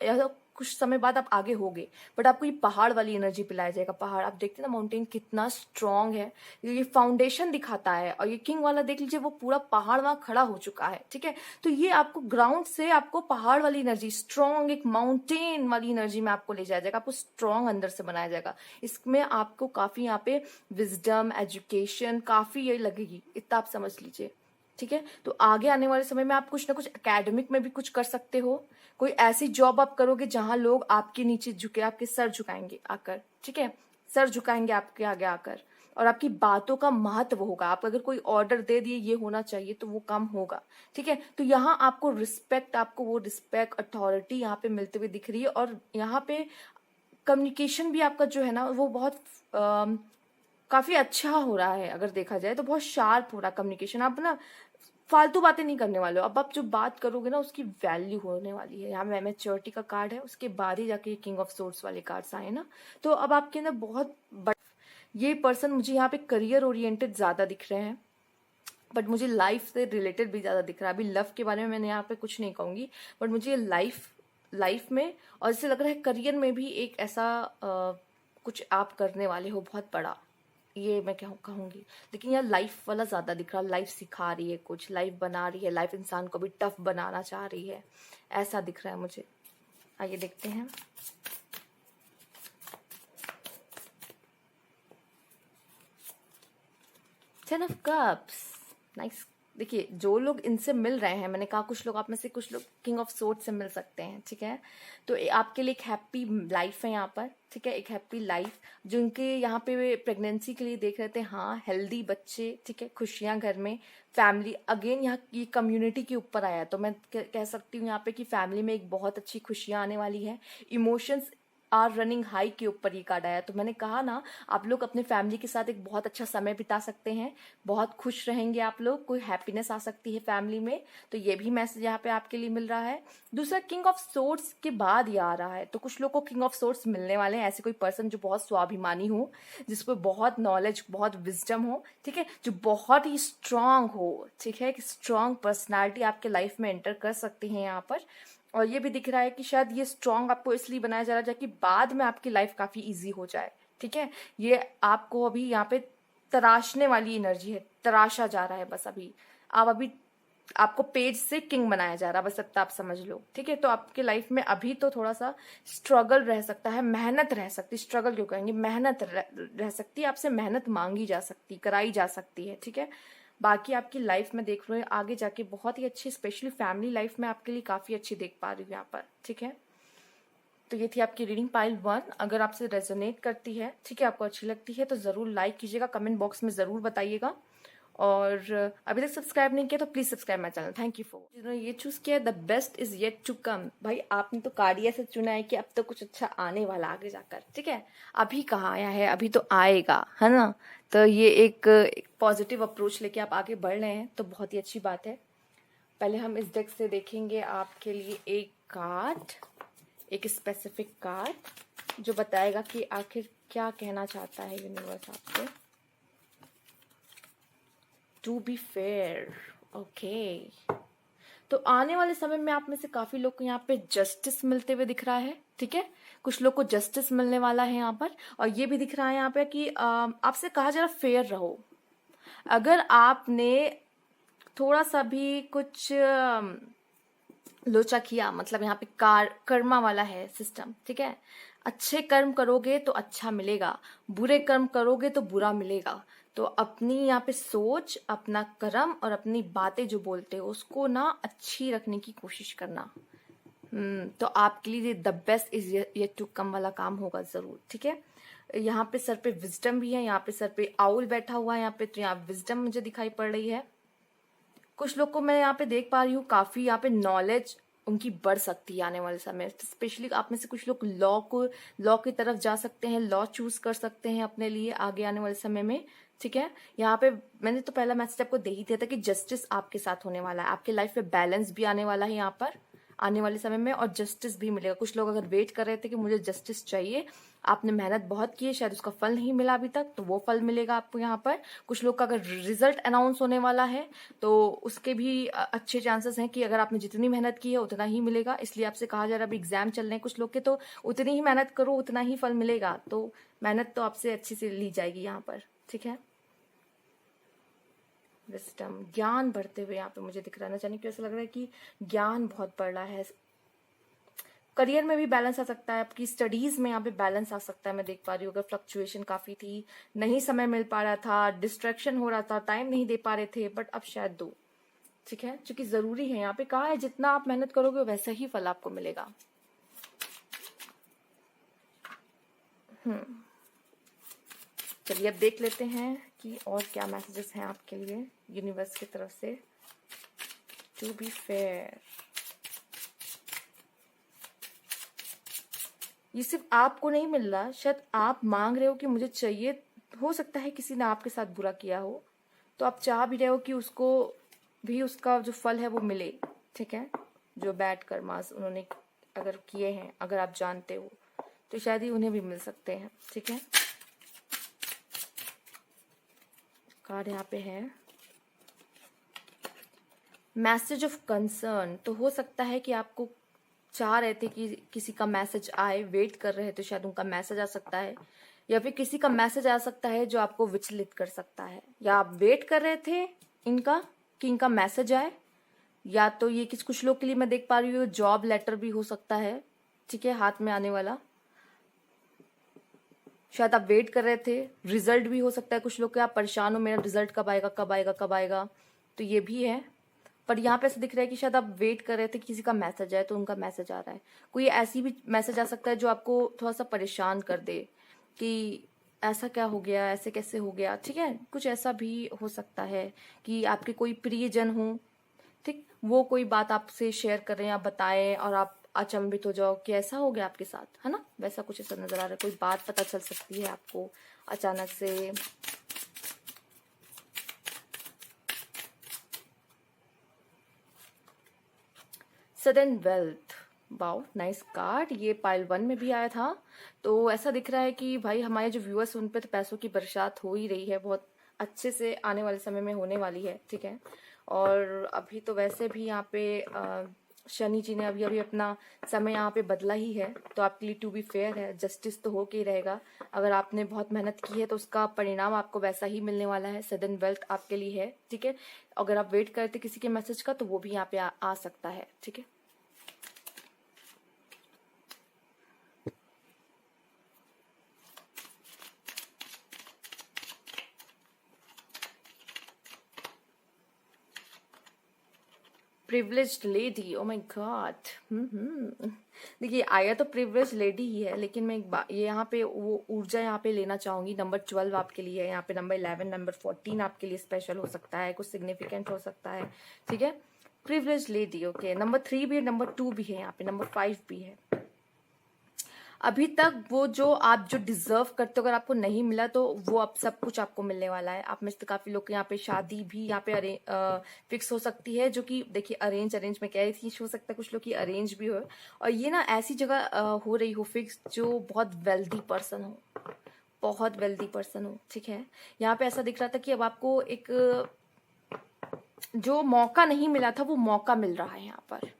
कुछ समय बाद आप आगे होगे, बट आपको ये पहाड़ वाली एनर्जी पिलाया जाएगा। पहाड़ आप देखते हैं ना, माउंटेन कितना स्ट्रांग है, ये फाउंडेशन दिखाता है। और ये किंग वाला देख लीजिए, वो पूरा पहाड़ वहां खड़ा हो चुका है, ठीक है। तो ये आपको ग्राउंड से आपको पहाड़ वाली एनर्जी, स्ट्रांग एक माउंटेन वाली एनर्जी में आपको ले जाया जाएगा, आपको स्ट्रांग अंदर से बनाया जाएगा। इसमें आपको काफी यहाँ पे विजडम, एजुकेशन काफी ये लगेगी, इतना आप समझ लीजिए, ठीक है। तो आगे आने वाले समय में आप कुछ ना कुछ एकेडमिक में भी कुछ कर सकते हो। कोई ऐसी जॉब आप करोगे जहां लोग आपके नीचे झुके, आपके सर झुकाएंगे आकर, ठीक है, सर झुकाएंगे आपके आगे आकर, और आपकी बातों का महत्व होगा। आप अगर कोई ऑर्डर दे दिए ये होना चाहिए तो वो कम होगा, ठीक है। तो यहाँ आपको रिस्पेक्ट, आपको वो रिस्पेक्ट, अथॉरिटी यहाँ पे मिलते हुए दिख रही है। और यहाँ पे कम्युनिकेशन भी आपका जो है ना वो बहुत काफी अच्छा हो रहा है। अगर देखा जाए तो बहुत शार्प हो रहा है कम्युनिकेशन। आप ना फालतू बातें नहीं करने वाले हो, अब आप जो बात करोगे ना उसकी वैल्यू होने वाली है। यहाँ मैच्योरिटी का कार्ड है, उसके बाद ही जाके किंग ऑफ सोर्ड्स वाले कार्ड्स आए ना। तो अब आपके अंदर बहुत ये पर्सन मुझे यहाँ पे करियर ओरिएंटेड ज्यादा दिख रहे हैं, बट मुझे लाइफ से रिलेटेड भी ज्यादा दिख रहा है। अभी लव के बारे में मैंने यहाँ पे कुछ नहीं कहूंगी, बट मुझे लाइफ में और इससे लग रहा है करियर में भी एक ऐसा कुछ आप करने वाले हो बहुत बड़ा, ये मैं क्या कहूंगी। लेकिन यार लाइफ वाला ज्यादा दिख रहा है, लाइफ सिखा रही है कुछ, लाइफ बना रही है, लाइफ इंसान को भी टफ बनाना चाह रही है, ऐसा दिख रहा है मुझे। आइए देखते हैं। टेन ऑफ कप्स, नाइस देखिए जो लोग इनसे मिल रहे हैं, मैंने कहा कुछ लोग आप में से कुछ लोग किंग ऑफ सोर्ड से मिल सकते हैं, ठीक है। तो आपके लिए एक हैप्पी लाइफ है यहाँ पर, ठीक है, एक हैप्पी लाइफ जो उनके यहाँ पे प्रेगनेंसी के लिए देख रहे थे। हाँ, हेल्दी बच्चे, ठीक है, खुशियाँ घर में, फैमिली। अगेन यहाँ ये कम्युनिटी के ऊपर आया है, तो मैं कह सकती हूँ यहाँ पे कि फैमिली में एक बहुत अच्छी खुशियाँ आने वाली है। इमोशंस आर रनिंग हाई के ऊपर ये कार्ड आया, तो मैंने कहा ना, आप लोग अपने फैमिली के साथ एक बहुत अच्छा समय बिता सकते हैं, बहुत खुश रहेंगे आप लोग, कोई हैप्पीनेस आ सकती है फैमिली में। तो ये भी मैसेज यहाँ पे आपके लिए मिल रहा है। दूसरा, किंग ऑफ सोर्ड्स के बाद ये आ रहा है, तो कुछ लोग को किंग ऑफ सोर्ड्स मिलने वाले हैं। ऐसे कोई पर्सन जो बहुत स्वाभिमानी हो, जिसको बहुत नॉलेज, बहुत विजडम हो, ठीक है, जो बहुत ही स्ट्रांग हो, ठीक है, एक स्ट्रांग पर्सनालिटी आपके लाइफ में एंटर कर सकती है यहाँ पर। और ये भी दिख रहा है कि शायद ये स्ट्रांग आपको इसलिए बनाया जा रहा है ताकि बाद में आपकी लाइफ काफी इजी हो जाए, ठीक है। ये आपको अभी यहाँ पे तराशने वाली एनर्जी है, तराशा जा रहा है बस अभी। आप अभी, आपको पेज से किंग बनाया जा रहा है, बस अब आप समझ लो, ठीक है। तो आपके लाइफ में अभी तो थोड़ा सा स्ट्रगल रह सकता है, मेहनत रह सकती, स्ट्रगल क्यों कहेंगे, मेहनत रह सकती है, आपसे मेहनत मांगी जा सकती, कराई जा सकती है, ठीक है। बाकी आपकी लाइफ में देख रहे हो आगे जाके बहुत ही अच्छी, स्पेशली फैमिली लाइफ में आपके लिए काफी अच्छी देख पा रही हूँ यहाँ पर, ठीक है। तो ये थी आपकी रीडिंग पाइल 1। अगर आपसे रेजोनेट करती है, ठीक है, आपको अच्छी लगती है, तो जरूर लाइक कीजिएगा, कमेंट बॉक्स में जरूर बताइएगा। और अभी तक सब्सक्राइब नहीं किया तो please subscribe my channel. Thank you for, जिन्होंने ये चूज किया, the best is yet to come. भाई आपने तो कार्डिया से चुना है कि अब तो कुछ अच्छा आने वाला आगे जाकर, ठीक है। अभी कहाँ आया है, अभी तो आएगा, है ना। तो ये एक पॉजिटिव अप्रोच लेके आप आगे बढ़ रहे हैं, तो बहुत ही अच्छी बात है। पहले हम इस डेक से देखेंगे आपके लिए एक कार्ड, एक स्पेसिफिक कार्ड जो बताएगा कि आखिर क्या कहना चाहता है यूनिवर्स आपसे। To be fair, okay. तो आने वाले समय में आप में से काफी लोग को यहाँ पे जस्टिस मिलते हुए दिख रहा है, ठीक है। कुछ लोग को जस्टिस मिलने वाला है यहाँ पर। और ये भी दिख रहा है यहाँ पे कि आपसे कहा जा रहा फेयर रहो। अगर आपने थोड़ा सा भी कुछ लोचा किया, मतलब यहाँ पे कर्मा वाला है सिस्टम, ठीक है। अच्छे कर्म करोगे तो अच्छा मिलेगा, बुरे कर्म करोगे तो बुरा मिलेगा। तो अपनी यहाँ पे सोच, अपना कर्म और अपनी बातें जो बोलते हो उसको ना अच्छी रखने की कोशिश करना। तो आपके लिए the best is yet to come वाला काम होगा जरूर, ठीक है। यहाँ पे सर पे विजडम भी है, यहाँ पे सर पे आउल बैठा हुआ है यहाँ पे, तो यहाँ विजडम मुझे दिखाई पड़ रही है। कुछ लोग को मैं यहाँ पे देख पा रही हूँ काफी यहाँ पे नॉलेज उनकी बढ़ सकती है आने वाले समय। स्पेशली आप में से कुछ लोग लॉ की तरफ जा सकते हैं, लॉ चूज कर सकते हैं अपने लिए आगे आने वाले समय में, ठीक है। यहाँ पे मैंने तो पहला मैसेज आपको दे ही दिया था कि जस्टिस आपके साथ होने वाला है, आपके लाइफ में बैलेंस भी आने वाला है यहाँ पर आने वाले समय में, और जस्टिस भी मिलेगा। कुछ लोग अगर वेट कर रहे थे कि मुझे जस्टिस चाहिए, आपने मेहनत बहुत की है, शायद उसका फल नहीं मिला अभी तक, तो वो फल मिलेगा आपको यहाँ पर। कुछ लोग का अगर रिजल्ट अनाउंस होने वाला है तो उसके भी अच्छे चांसेस हैं कि अगर आपने जितनी मेहनत की है उतना ही मिलेगा। इसलिए आपसे कहा जा रहा है, अभी एग्जाम चल रहे हैं कुछ लोग के, तो उतनी ही मेहनत करो, उतना ही फल मिलेगा। तो मेहनत तो आपसे अच्छी से ली जाएगी यहाँ पर, ठीक है। विस्डम, ज्ञान बढ़ते हुए यहाँ पे मुझे दिख रहा है ना, जाने क्यों ऐसा लग रहा है कि ज्ञान बहुत बढ़ रहा है। करियर में भी बैलेंस आ सकता है, आपकी स्टडीज में यहाँ पे बैलेंस आ सकता है। मैं देख पा रही हूँ अगर फ्लक्चुएशन काफी थी, नहीं समय मिल पा रहा था, डिस्ट्रैक्शन हो रहा था, टाइम नहीं दे पा रहे थे, बट अब शायद दो, ठीक है, क्योंकि जरूरी है। यहाँ पे कहा है जितना आप मेहनत करोगे वैसा ही फल आपको मिलेगा। चलिए अब देख लेते हैं कि और क्या मैसेजेस हैं आपके लिए यूनिवर्स की तरफ से। टू बी फेयर, ये सिर्फ आपको नहीं मिल रहा, शायद आप मांग रहे हो कि मुझे चाहिए, हो सकता है किसी ने आपके साथ बुरा किया हो, तो आप चाह भी रहे हो कि उसको भी उसका जो फल है वो मिले, ठीक है। जो बैड कर्मास उन्होंने अगर किए हैं, अगर आप जानते हो, तो शायद ही उन्हें भी मिल सकते हैं, ठीक है। कार्ड यहाँ पे है मैसेज ऑफ कंसर्न। तो हो सकता है कि आपको चाह रहे थे कि किसी का मैसेज आए, वेट कर रहे थे, शायद उनका मैसेज आ सकता है, या फिर किसी का मैसेज आ सकता है जो आपको विचलित कर सकता है, या आप वेट कर रहे थे इनका कि इनका मैसेज आए, या तो ये कुछ लोग के लिए मैं देख पा रही हूँ जॉब लेटर भी हो सकता है, ठीक है, हाथ में आने वाला। शायद आप वेट कर रहे थे, रिजल्ट भी हो सकता है कुछ लोग के, आप परेशान हो मेरा रिजल्ट कब आएगा, कब आएगा, कब आएगा, तो ये भी है। पर यहाँ पे ऐसा दिख रहा है कि शायद आप वेट कर रहे थे किसी का मैसेज आए, तो उनका मैसेज आ रहा है। कोई ऐसी भी मैसेज आ सकता है जो आपको थोड़ा सा परेशान कर दे कि ऐसा क्या हो गया, ऐसे कैसे हो गया, ठीक है। कुछ ऐसा भी हो सकता है कि आपके कोई प्रियजन हो, ठीक, वो कोई बात आपसे शेयर कर रहे हैं, आप बताएं और आप अचंभित हो जाओ कि ऐसा हो गया आपके साथ, है ना। वैसा कुछ ऐसा नजर आ रहा है। कोई बात पता चल सकती है आपको अचानक से। Sudden wealth, wow nice card. ये पाइल 1 में भी आया था। तो ऐसा दिख रहा है कि भाई हमारे जो व्यूअर्स, उन पे तो पैसों की बरसात हो ही रही है, बहुत अच्छे से आने वाले समय में होने वाली है, ठीक है। और अभी तो वैसे भी यहाँ पे शनि जी ने अभी अभी अपना समय यहाँ पे बदला ही है, तो आपके लिए टू बी फेयर है, जस्टिस तो हो के ही रहेगा। अगर आपने बहुत मेहनत की है तो उसका परिणाम आपको वैसा ही मिलने वाला है। सडन वेल्थ आपके लिए है, ठीक है। अगर आप वेट करते किसी के मैसेज का, तो वो भी यहाँ पे आ सकता है, ठीक है। Privileged lady, oh my God. देखिए आया तो प्रिविलेज लेडी ही है, लेकिन मैं ये यहाँ पे वो ऊर्जा यहाँ पे लेना चाहूंगी। नंबर 12 आपके लिए है, यहाँ पे नंबर 11, नंबर 14 आपके लिए स्पेशल हो सकता है, कुछ सिग्निफिकेंट हो सकता है, ठीक है। Privilege lady, okay. नंबर 3 भी है, नंबर 2 भी है, यहाँ पे नंबर 5 भी है। अभी तक वो जो आप जो डिजर्व करते हो, अगर आपको नहीं मिला तो वो अब सब कुछ आपको मिलने वाला है। आप में से काफी लोग यहाँ पे शादी भी यहाँ पे फिक्स हो सकती है, जो कि देखिए अरेंज में कह रही थी, हो सकता है कुछ लोग की अरेंज भी हो। और ये ना ऐसी जगह हो रही हो फिक्स जो बहुत वेल्दी पर्सन हो, बहुत वेल्दी पर्सन हो, ठीक है। यहाँ पे ऐसा दिख रहा था कि अब आपको एक जो मौका नहीं मिला था वो मौका मिल रहा है यहाँ पर।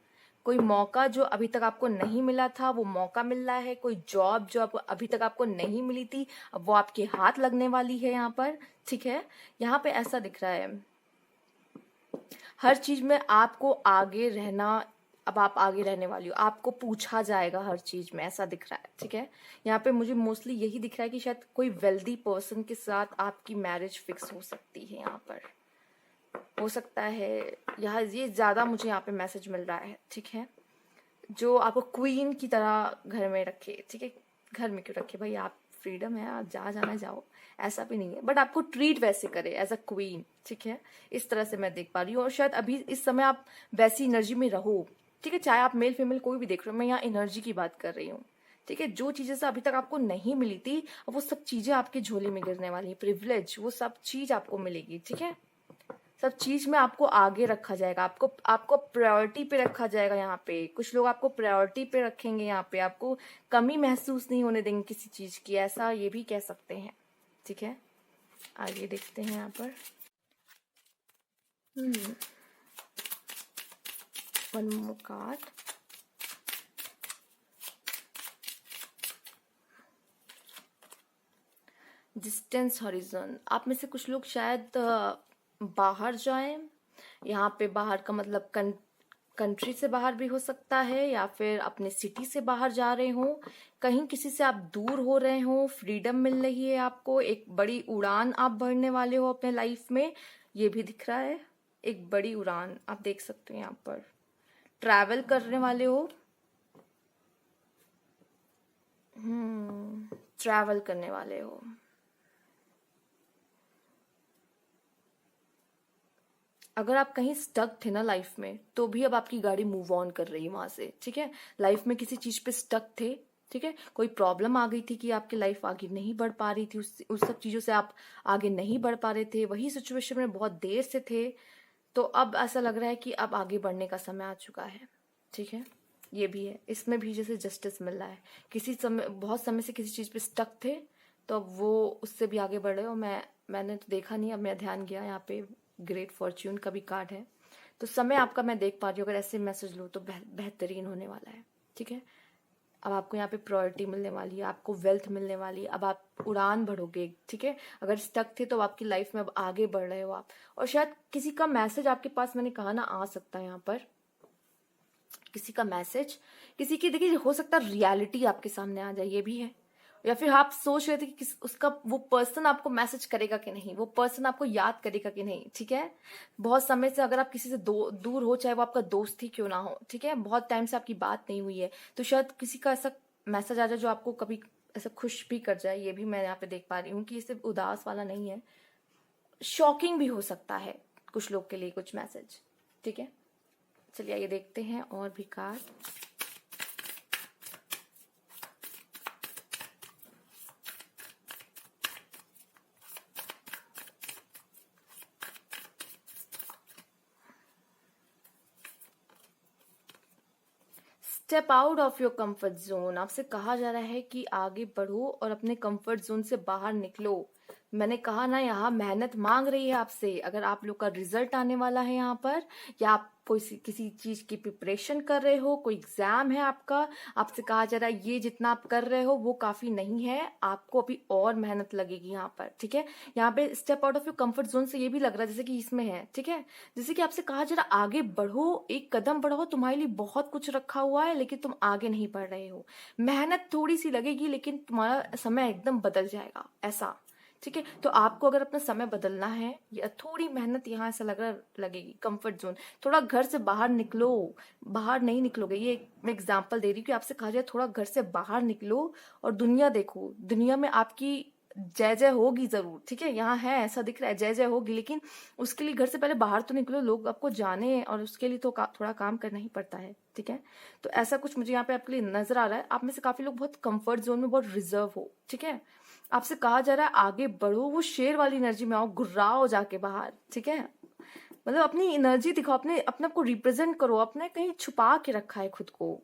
कोई मौका जो अभी तक आपको नहीं मिला था वो मौका मिल रहा है। कोई जॉब जो अभी तक आपको नहीं मिली थी, अब वो आपके हाथ लगने वाली है यहाँ पर, ठीक है। यहाँ पे ऐसा दिख रहा है हर चीज में आपको आगे रहना, अब आप आगे रहने वाली हो, आपको पूछा जाएगा हर चीज में, ऐसा दिख रहा है, ठीक है। यहाँ पे मुझे मोस्टली यही दिख रहा है कि शायद कोई वेल्दी पर्सन के साथ आपकी मैरिज फिक्स हो सकती है, यहाँ पर हो सकता है। यहाँ ये ज्यादा मुझे यहाँ पे मैसेज मिल रहा है, ठीक है। जो आपको क्वीन की तरह घर में रखे, ठीक है। घर में क्यों रखे भाई, आप फ्रीडम है, आप जहाँ जाना जाओ, ऐसा भी नहीं है, बट आपको ट्रीट वैसे करे एज अ क्वीन, ठीक है। इस तरह से मैं देख पा रही हूँ। और शायद अभी इस समय आप वैसी एनर्जी में रहो, ठीक है। चाहे आप मेल फीमेल कोई भी देख रहे हो, मैं यहाँ एनर्जी की बात कर रही हूँ, ठीक है। जो चीजें से अभी तक आपको नहीं मिली थी, वो सब चीजें आपके झोली में गिरने वाली है। प्रिविलेज, वो सब चीज आपको मिलेगी, ठीक है। सब चीज में आपको आगे रखा जाएगा, आपको प्रायोरिटी पे रखा जाएगा। यहाँ पे कुछ लोग आपको प्रायोरिटी पे रखेंगे, यहाँ पे आपको कमी महसूस नहीं होने देंगे किसी चीज की, ऐसा ये भी कह सकते हैं, ठीक है। आगे देखते हैं यहाँ पर। One more card. Distance horizon, आप में से कुछ लोग शायद बाहर जाएं। यहाँ पे बाहर का मतलब कंट्री से बाहर भी हो सकता है, या फिर अपने सिटी से बाहर जा रहे हो, कहीं किसी से आप दूर हो रहे हो, फ्रीडम मिल रही है आपको, एक बड़ी उड़ान आप भरने वाले हो अपने लाइफ में, ये भी दिख रहा है। एक बड़ी उड़ान आप देख सकते हो, यहाँ पर ट्रैवल करने वाले हो, ट्रैवल करने वाले हो। अगर आप कहीं स्टक थे ना लाइफ में, तो भी अब आपकी गाड़ी मूव ऑन कर रही है वहां से, ठीक है। लाइफ में किसी चीज पे स्टक थे, ठीक है, कोई प्रॉब्लम आ गई थी कि आपकी लाइफ आगे नहीं बढ़ पा रही थी, उस सब चीजों से आप आगे नहीं बढ़ पा रहे थे, वही सिचुएशन में बहुत देर से थे। तो अब ऐसा लग रहा है कि अब आगे बढ़ने का समय आ चुका है, ठीक है। ये भी है, इसमें भी जैसे जस्टिस मिल रहा है। किसी समय, बहुत समय से किसी चीज पे स्टक थे, तो अब वो उससे भी आगे बढ़ रहे हो। मैंने तो देखा नहीं, अब मेरा ध्यान गया यहाँ पे ग्रेट फॉर्च्यून का भी कार्ड है, तो समय आपका मैं देख पा रही हूँ। अगर ऐसे मैसेज लो तो बेहतरीन होने वाला है, ठीक है। अब आपको यहाँ पे प्रायोरिटी मिलने वाली है, आपको वेल्थ मिलने वाली है, अब आप उड़ान भरोगे, ठीक है। अगर स्टक थे तो आपकी लाइफ में अब आगे बढ़ रहे हो आप। और शायद किसी का मैसेज आपके पास, मैंने कहा ना, आ सकता है यहाँ पर किसी का मैसेज, किसी की, देखिए हो सकता है रियलिटी आपके सामने आ जाए, ये भी है। या फिर आप सोच रहे थे कि उसका वो पर्सन आपको मैसेज करेगा कि नहीं, वो पर्सन आपको याद करेगा कि नहीं, ठीक है। बहुत समय से अगर आप किसी से दूर हो, चाहे वो आपका दोस्त ही क्यों ना हो, ठीक है, बहुत टाइम से आपकी बात नहीं हुई है, तो शायद किसी का ऐसा मैसेज आ जाए जो आपको कभी ऐसा खुश भी कर जाए। ये भी मैं यहाँ पे देख पा रही हूँ कि ये सिर्फ उदास वाला नहीं है, शॉकिंग भी हो सकता है कुछ लोग के लिए कुछ मैसेज, ठीक है। चलिए ये देखते हैं और भी card. Step out of your comfort zone, आपसे कहा जा रहा है कि आगे बढ़ो और अपने कंफर्ट जोन से बाहर निकलो। मैंने कहा ना, यहाँ मेहनत मांग रही है आपसे। अगर आप लोग का रिजल्ट आने वाला है यहाँ पर, या आप कोई किसी चीज की प्रिपरेशन कर रहे हो, कोई एग्जाम है आपका, आपसे कहा जा रहा है ये जितना आप कर रहे हो वो काफी नहीं है, आपको अभी और मेहनत लगेगी यहाँ पर, ठीक है। यहाँ पे step out of your comfort zone से ये भी लग रहा है जैसे कि इसमें है, ठीक है, जैसे कि आपसे कहा जा रहा है आगे बढ़ो, एक कदम बढ़ो, तुम्हारे लिए बहुत कुछ रखा हुआ है लेकिन तुम आगे नहीं बढ़ रहे हो। मेहनत थोड़ी सी लगेगी लेकिन तुम्हारा समय एकदम बदल जाएगा, ऐसा, ठीक है। तो आपको अगर अपना समय बदलना है, या थोड़ी मेहनत यहाँ ऐसा लगेगी, कंफर्ट जोन, थोड़ा घर से बाहर निकलो। बाहर नहीं निकलोगे, ये मैं एग्जांपल दे रही हूँ कि आपसे कहा जाए थोड़ा घर से बाहर निकलो और दुनिया देखो। दुनिया में आपकी जय जय होगी जरूर, ठीक है, यहाँ है ऐसा दिख रहा है जय जय होगी, लेकिन उसके लिए घर से पहले बाहर तो निकलो, लोग आपको जाने, और उसके लिए तो थोड़ा काम करना ही पड़ता है, ठीक है। तो ऐसा कुछ मुझे यहाँ पे आपके लिए नजर आ रहा है। आप में से काफी लोग बहुत कंफर्ट जोन में बहुत रिजर्व हो, ठीक है। आपसे कहा जा रहा है आगे बढ़ो, वो शेर वाली एनर्जी में आओ, गुर्राओ जाके बाहर, ठीक है। मतलब अपनी एनर्जी दिखाओ, अपने अपने आप को रिप्रेजेंट करो, अपने कहीं छुपा के रखा है खुद को,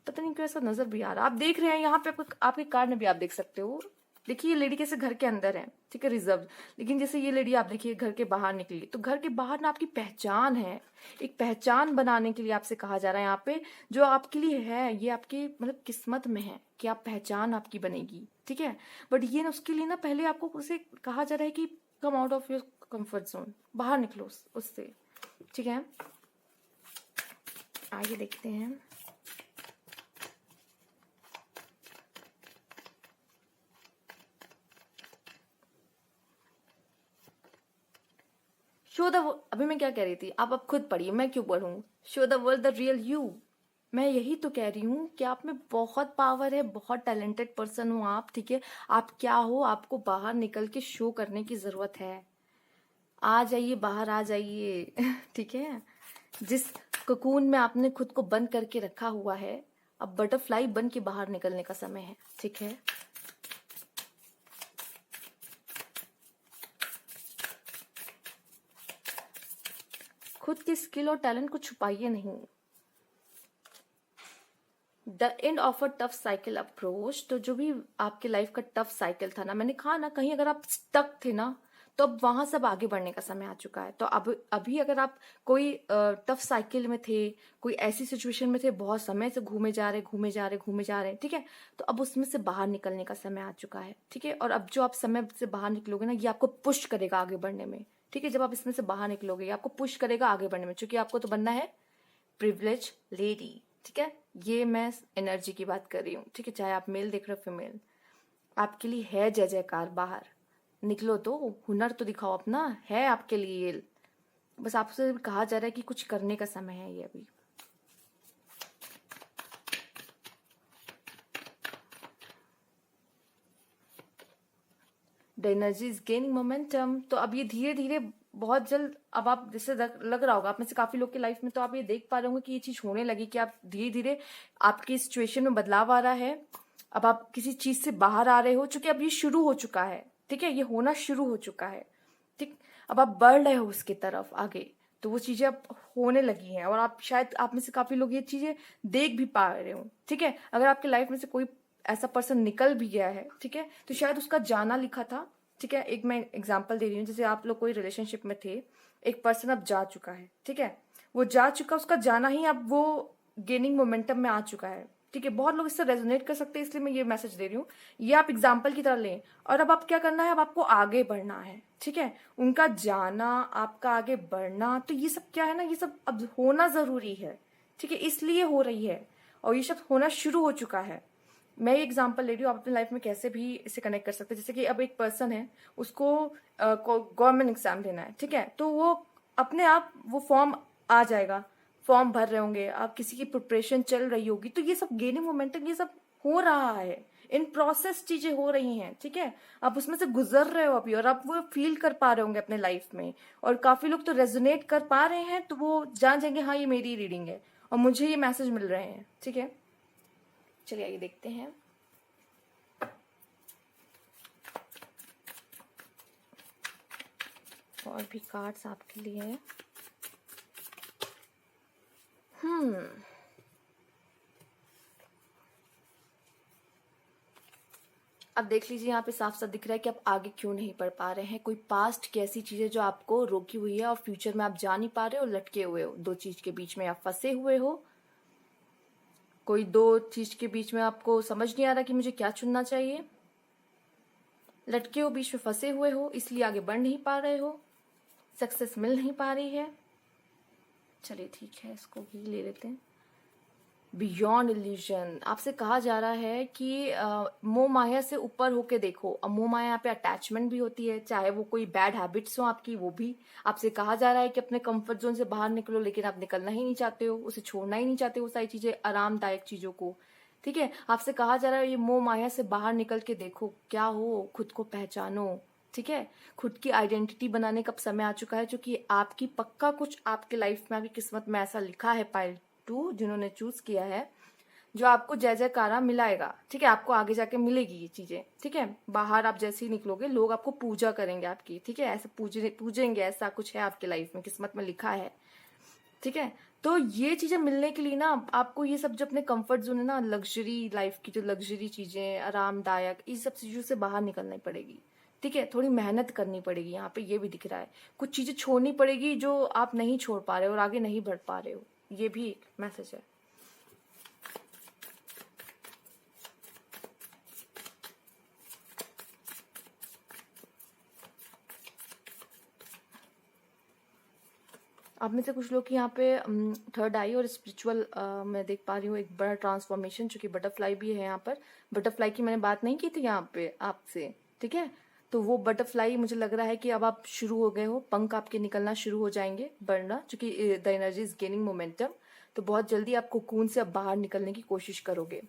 पता नहीं क्यों ऐसा नजर भी आ रहा। आप देख रहे हैं यहाँ पे आपके कार्ड में भी आप देख सकते हो। देखिए ये लेडी कैसे घर के अंदर है, ठीक है, रिजर्व, लेकिन जैसे ये लेडी आप देखिए घर के बाहर निकली, तो घर के बाहर ना आपकी पहचान है। एक पहचान बनाने के लिए आपसे कहा जा रहा है यहाँ पे, जो आपके लिए है, ये आपकी मतलब किस्मत में है कि आप पहचान आपकी बनेगी, ठीक है। बट ये ना उसके लिए ना पहले आपको उसे कहा जा रहा है कि come out of your comfort zone, बाहर निकलो उससे, ठीक है। आगे देखते हैं। शो द, अभी मैं क्या कह रही थी, आप अब खुद पढ़िए, मैं क्यों पढ़ूं। Show the world the real you, मैं यही तो कह रही हूँ कि आप में बहुत पावर है, बहुत टैलेंटेड पर्सन हो आप, ठीक है। आप क्या हो, आपको बाहर निकल के शो करने की जरूरत है। आ जाइए, बाहर आ जाइए ठीक है। जिस कोकून में आपने खुद को बंद करके रखा हुआ है, अब बटरफ्लाई बन के बाहर निकलने का समय है, ठीक है। खुद की स्किल और टैलेंट को छुपाइए नहीं। The end of a tough cycle approach, तो जो भी आपके लाइफ का टफ साइकिल था ना, मैंने कहा ना कहीं अगर आप स्टक थे ना, तो अब वहां सब आगे बढ़ने का समय आ चुका है। तो अब अभी अगर आप कोई टफ साइकिल में थे, कोई ऐसी सिचुएशन में थे, बहुत समय से घूमे जा रहे घूमे जा रहे घूमे जा रहे, ठीक है, तो अब उसमें से बाहर निकलने का समय आ चुका है, ठीक है। और अब जो आप समय से बाहर निकलोगे ना, ये आपको पुश करेगा आगे बढ़ने में, ठीक है। जब आप इसमें से बाहर निकलोगे, ये आपको पुश करेगा आगे बढ़ने में, क्योंकि आपको तो बनना है प्रिविलेज लेडी, ठीक है। ये मैं एनर्जी की बात कर रही हूँ, ठीक है। चाहे आप मेल देख रहे हो फीमेल, आपके लिए है जय जयकार, बाहर निकलो, तो हुनर तो दिखाओ अपना, है आपके लिए ये। बस आपसे कहा जा रहा है कि कुछ करने का समय है ये अभी। The energy is gaining momentum, तो अब ये धीरे धीरे बहुत जल्द, अब आप जैसे लग रहा होगा आप में से काफी लोग की लाइफ में, तो आप ये देख पा रहे होंगे कि ये चीज होने लगी, कि आप धीरे धीरे आपकी सिचुएशन में बदलाव आ रहा है। अब आप किसी चीज से बाहर आ रहे हो, चूंकि अब ये शुरू हो चुका है, ठीक है, ये होना शुरू हो चुका है, ठीक। अब आप बढ़ रहे हो उसकी तरफ आगे, तो वो चीजें अब होने लगी हैं, और आप शायद आप में से काफी लोग ये चीजें देख भी पा रहे हो, ठीक है। अगर आपके लाइफ में से कोई ऐसा पर्सन निकल भी गया है, ठीक है, तो शायद उसका जाना लिखा था, ठीक है। एक मैं एग्जांपल दे रही हूँ, जैसे आप लोग कोई रिलेशनशिप में थे, एक पर्सन अब जा चुका है, ठीक है, वो जा चुका, उसका जाना ही अब वो गेनिंग मोमेंटम में आ चुका है, ठीक है। बहुत लोग इससे रेजोनेट कर सकते हैं, इसलिए मैं ये मैसेज दे रही हूँ, ये आप एग्जाम्पल की तरह लें। और अब आप क्या करना है, अब आपको आगे बढ़ना है, ठीक है। उनका जाना, आपका आगे बढ़ना, तो ये सब क्या है ना, ये सब अब होना जरूरी है, ठीक है, इसलिए हो रही है, और ये सब होना शुरू हो चुका है। मैं ये एग्जांपल ले रही हूँ, आप अपनी लाइफ में कैसे भी इसे कनेक्ट कर सकते हैं। जैसे कि अब एक पर्सन है, उसको गवर्नमेंट एग्जाम देना है, ठीक है, तो वो अपने आप वो फॉर्म आ जाएगा, फॉर्म भर रहे होंगे, आप किसी की प्रिपरेशन चल रही होगी, तो ये सब गेनिंग मोमेंटम, ये सब हो रहा है, इन प्रोसेस चीजें हो रही हैं, ठीक है। आप उसमें से गुजर रहे हो अभी, और आप वो फील कर पा रहे होंगे अपने लाइफ में, और काफी लोग तो रेजोनेट कर पा रहे हैं, तो वो जान जाएंगे हाँ ये मेरी रीडिंग है और मुझे ये मैसेज मिल रहे हैं, ठीक है। चलिए आइए देखते हैं। और भी कार्ड्स आपके लिए। अब देख लीजिए, यहाँ पे साफ साफ दिख रहा है कि आप आगे क्यों नहीं बढ़ पा रहे हैं। कोई पास्ट की ऐसी चीजें जो आपको रोकी हुई है और फ्यूचर में आप जा नहीं पा रहे हो, लटके हुए हो दो चीज के बीच में, आप फंसे हुए हो। कोई दो चीज के बीच में आपको समझ नहीं आ रहा कि मुझे क्या चुनना चाहिए, लटके हो, बीच में फंसे हुए हो, इसलिए आगे बढ़ नहीं पा रहे हो, सक्सेस मिल नहीं पा रही है। चलिए ठीक है, इसको भी ले लेते हैं। बियॉन्ड इल्यूजन, आपसे कहा जा रहा है कि मोह माया से ऊपर होके देखो। अब मोह माया यहाँ पे अटैचमेंट भी होती है, चाहे वो कोई बैड हैबिट्स हो आपकी, वो भी आपसे कहा जा रहा है कि अपने कंफर्ट जोन से बाहर निकलो, लेकिन आप निकलना ही नहीं चाहते हो, उसे छोड़ना ही नहीं चाहते हो, सारी चीजें, आरामदायक चीजों को, ठीक है। आपसे कहा जा रहा है ये मोह माया से बाहर निकल के देखो क्या हो, खुद को पहचानो, ठीक है। खुद की आइडेंटिटी बनाने का समय आ चुका है, क्योंकि आपकी पक्का कुछ आपके लाइफ में, आपकी किस्मत में ऐसा लिखा है, पाइल 2 जिन्होंने चूज किया है, जो आपको जय जयकारा मिलाएगा, ठीक है। आपको आगे जाके मिलेगी ये चीजें, ठीक है। बाहर आप जैसे ही निकलोगे, लोग आपको पूजा करेंगे आपकी, ठीक है, ऐसे पूजेंगे, ऐसा कुछ है आपके लाइफ में, किस्मत में लिखा है, ठीक है। तो ये चीजें मिलने के लिए ना, आपको ये सब जो अपने कंफर्ट जोन है ना, लग्जरी लाइफ की जो लग्जरी चीजें, आरामदायक, इस सब चीजों से बाहर निकलनी पड़ेगी, ठीक है। थोड़ी मेहनत करनी पड़ेगी, यहाँ पे ये भी दिख रहा है। कुछ चीजें छोड़नी पड़ेगी जो आप नहीं छोड़ पा रहे हो और आगे नहीं बढ़ पा रहे हो, ये भी एक मैसेज है। आप में से कुछ लोग की यहाँ पे थर्ड आई और स्पिरिचुअल मैं देख पा रही हूँ एक बड़ा ट्रांसफॉर्मेशन, जो कि बटरफ्लाई भी है यहाँ पर। बटरफ्लाई की मैंने बात नहीं की थी यहाँ पे आपसे, ठीक है। तो वो बटरफ्लाई मुझे लग रहा है कि अब आप शुरू हो गए हो, पंख आपके निकलना शुरू हो जाएंगे, बढ़ना, क्योंकि the energy is gaining momentum. तो बहुत जल्दी आप कोकून से अब बाहर निकलने की कोशिश करोगे।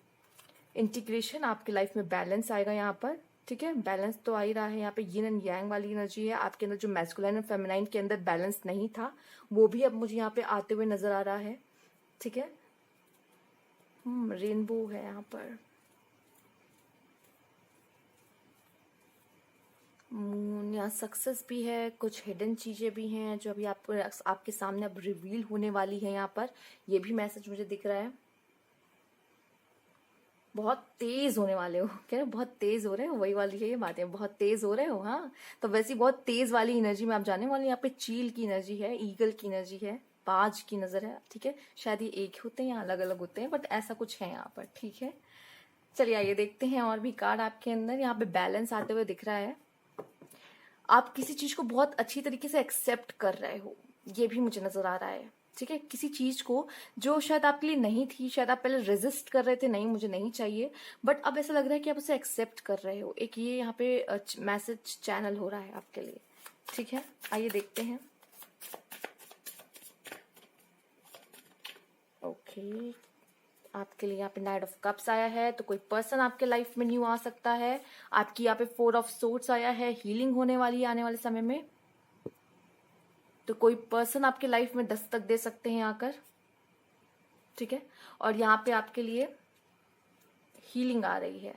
इंटीग्रेशन, आपकी लाइफ में बैलेंस आएगा यहाँ पर, ठीक है। बैलेंस तो आ ही रहा है यहाँ पे, यिन एंड यांग वाली एनर्जी है आपके अंदर। जो मैस्कुलाइन और फेमिनाइन के अंदर बैलेंस नहीं था, वो भी अब मुझे यहाँ पे आते हुए नजर आ रहा है, ठीक है। रेनबो है यहाँ पर, मून, यहाँ सक्सेस भी है, कुछ हिडन चीजें भी हैं जो अभी आपके सामने अब रिवील होने वाली है यहाँ पर, ये भी मैसेज मुझे दिख रहा है। बहुत तेज होने वाले हो, कह रहे बहुत तेज हो रहे हो, वही वाली है ये बातें, बहुत तेज हो रहे हो, हाँ। तो वैसी बहुत तेज वाली एनर्जी में आप जाने वाले। यहाँ पे चील की एनर्जी है, ईगल की एनर्जी है, बाज की नजर है, ठीक है। शायद ये एक होते हैं या अलग अलग होते हैं, बट ऐसा कुछ है यहाँ पर, ठीक है। चलिए आइए देखते हैं और भी कार्ड आपके अंदर। यहाँ पे बैलेंस आते हुए दिख रहा है, आप किसी चीज को बहुत अच्छी तरीके से एक्सेप्ट कर रहे हो, ये भी मुझे नजर आ रहा है, ठीक है। किसी चीज को जो शायद आपके लिए नहीं थी, शायद आप पहले रेजिस्ट कर रहे थे, नहीं मुझे नहीं चाहिए, बट अब ऐसा लग रहा है कि आप उसे एक्सेप्ट कर रहे हो। एक ये यहाँ पे मैसेज चैनल हो रहा है आपके लिए, ठीक है। आइए देखते हैं। ओके, आपके लिए यहाँ पे नाइट ऑफ कप्स आया है, तो कोई पर्सन आपके लाइफ में न्यू आ सकता है। आपकी यहाँ पे 4 ऑफ सोर्ड्स आया है, हीलिंग होने वाली है आने वाले समय में। तो कोई पर्सन आपके लाइफ में दस्तक दे सकते हैं आकर, ठीक है। और यहाँ पे आपके लिए हीलिंग आ रही है,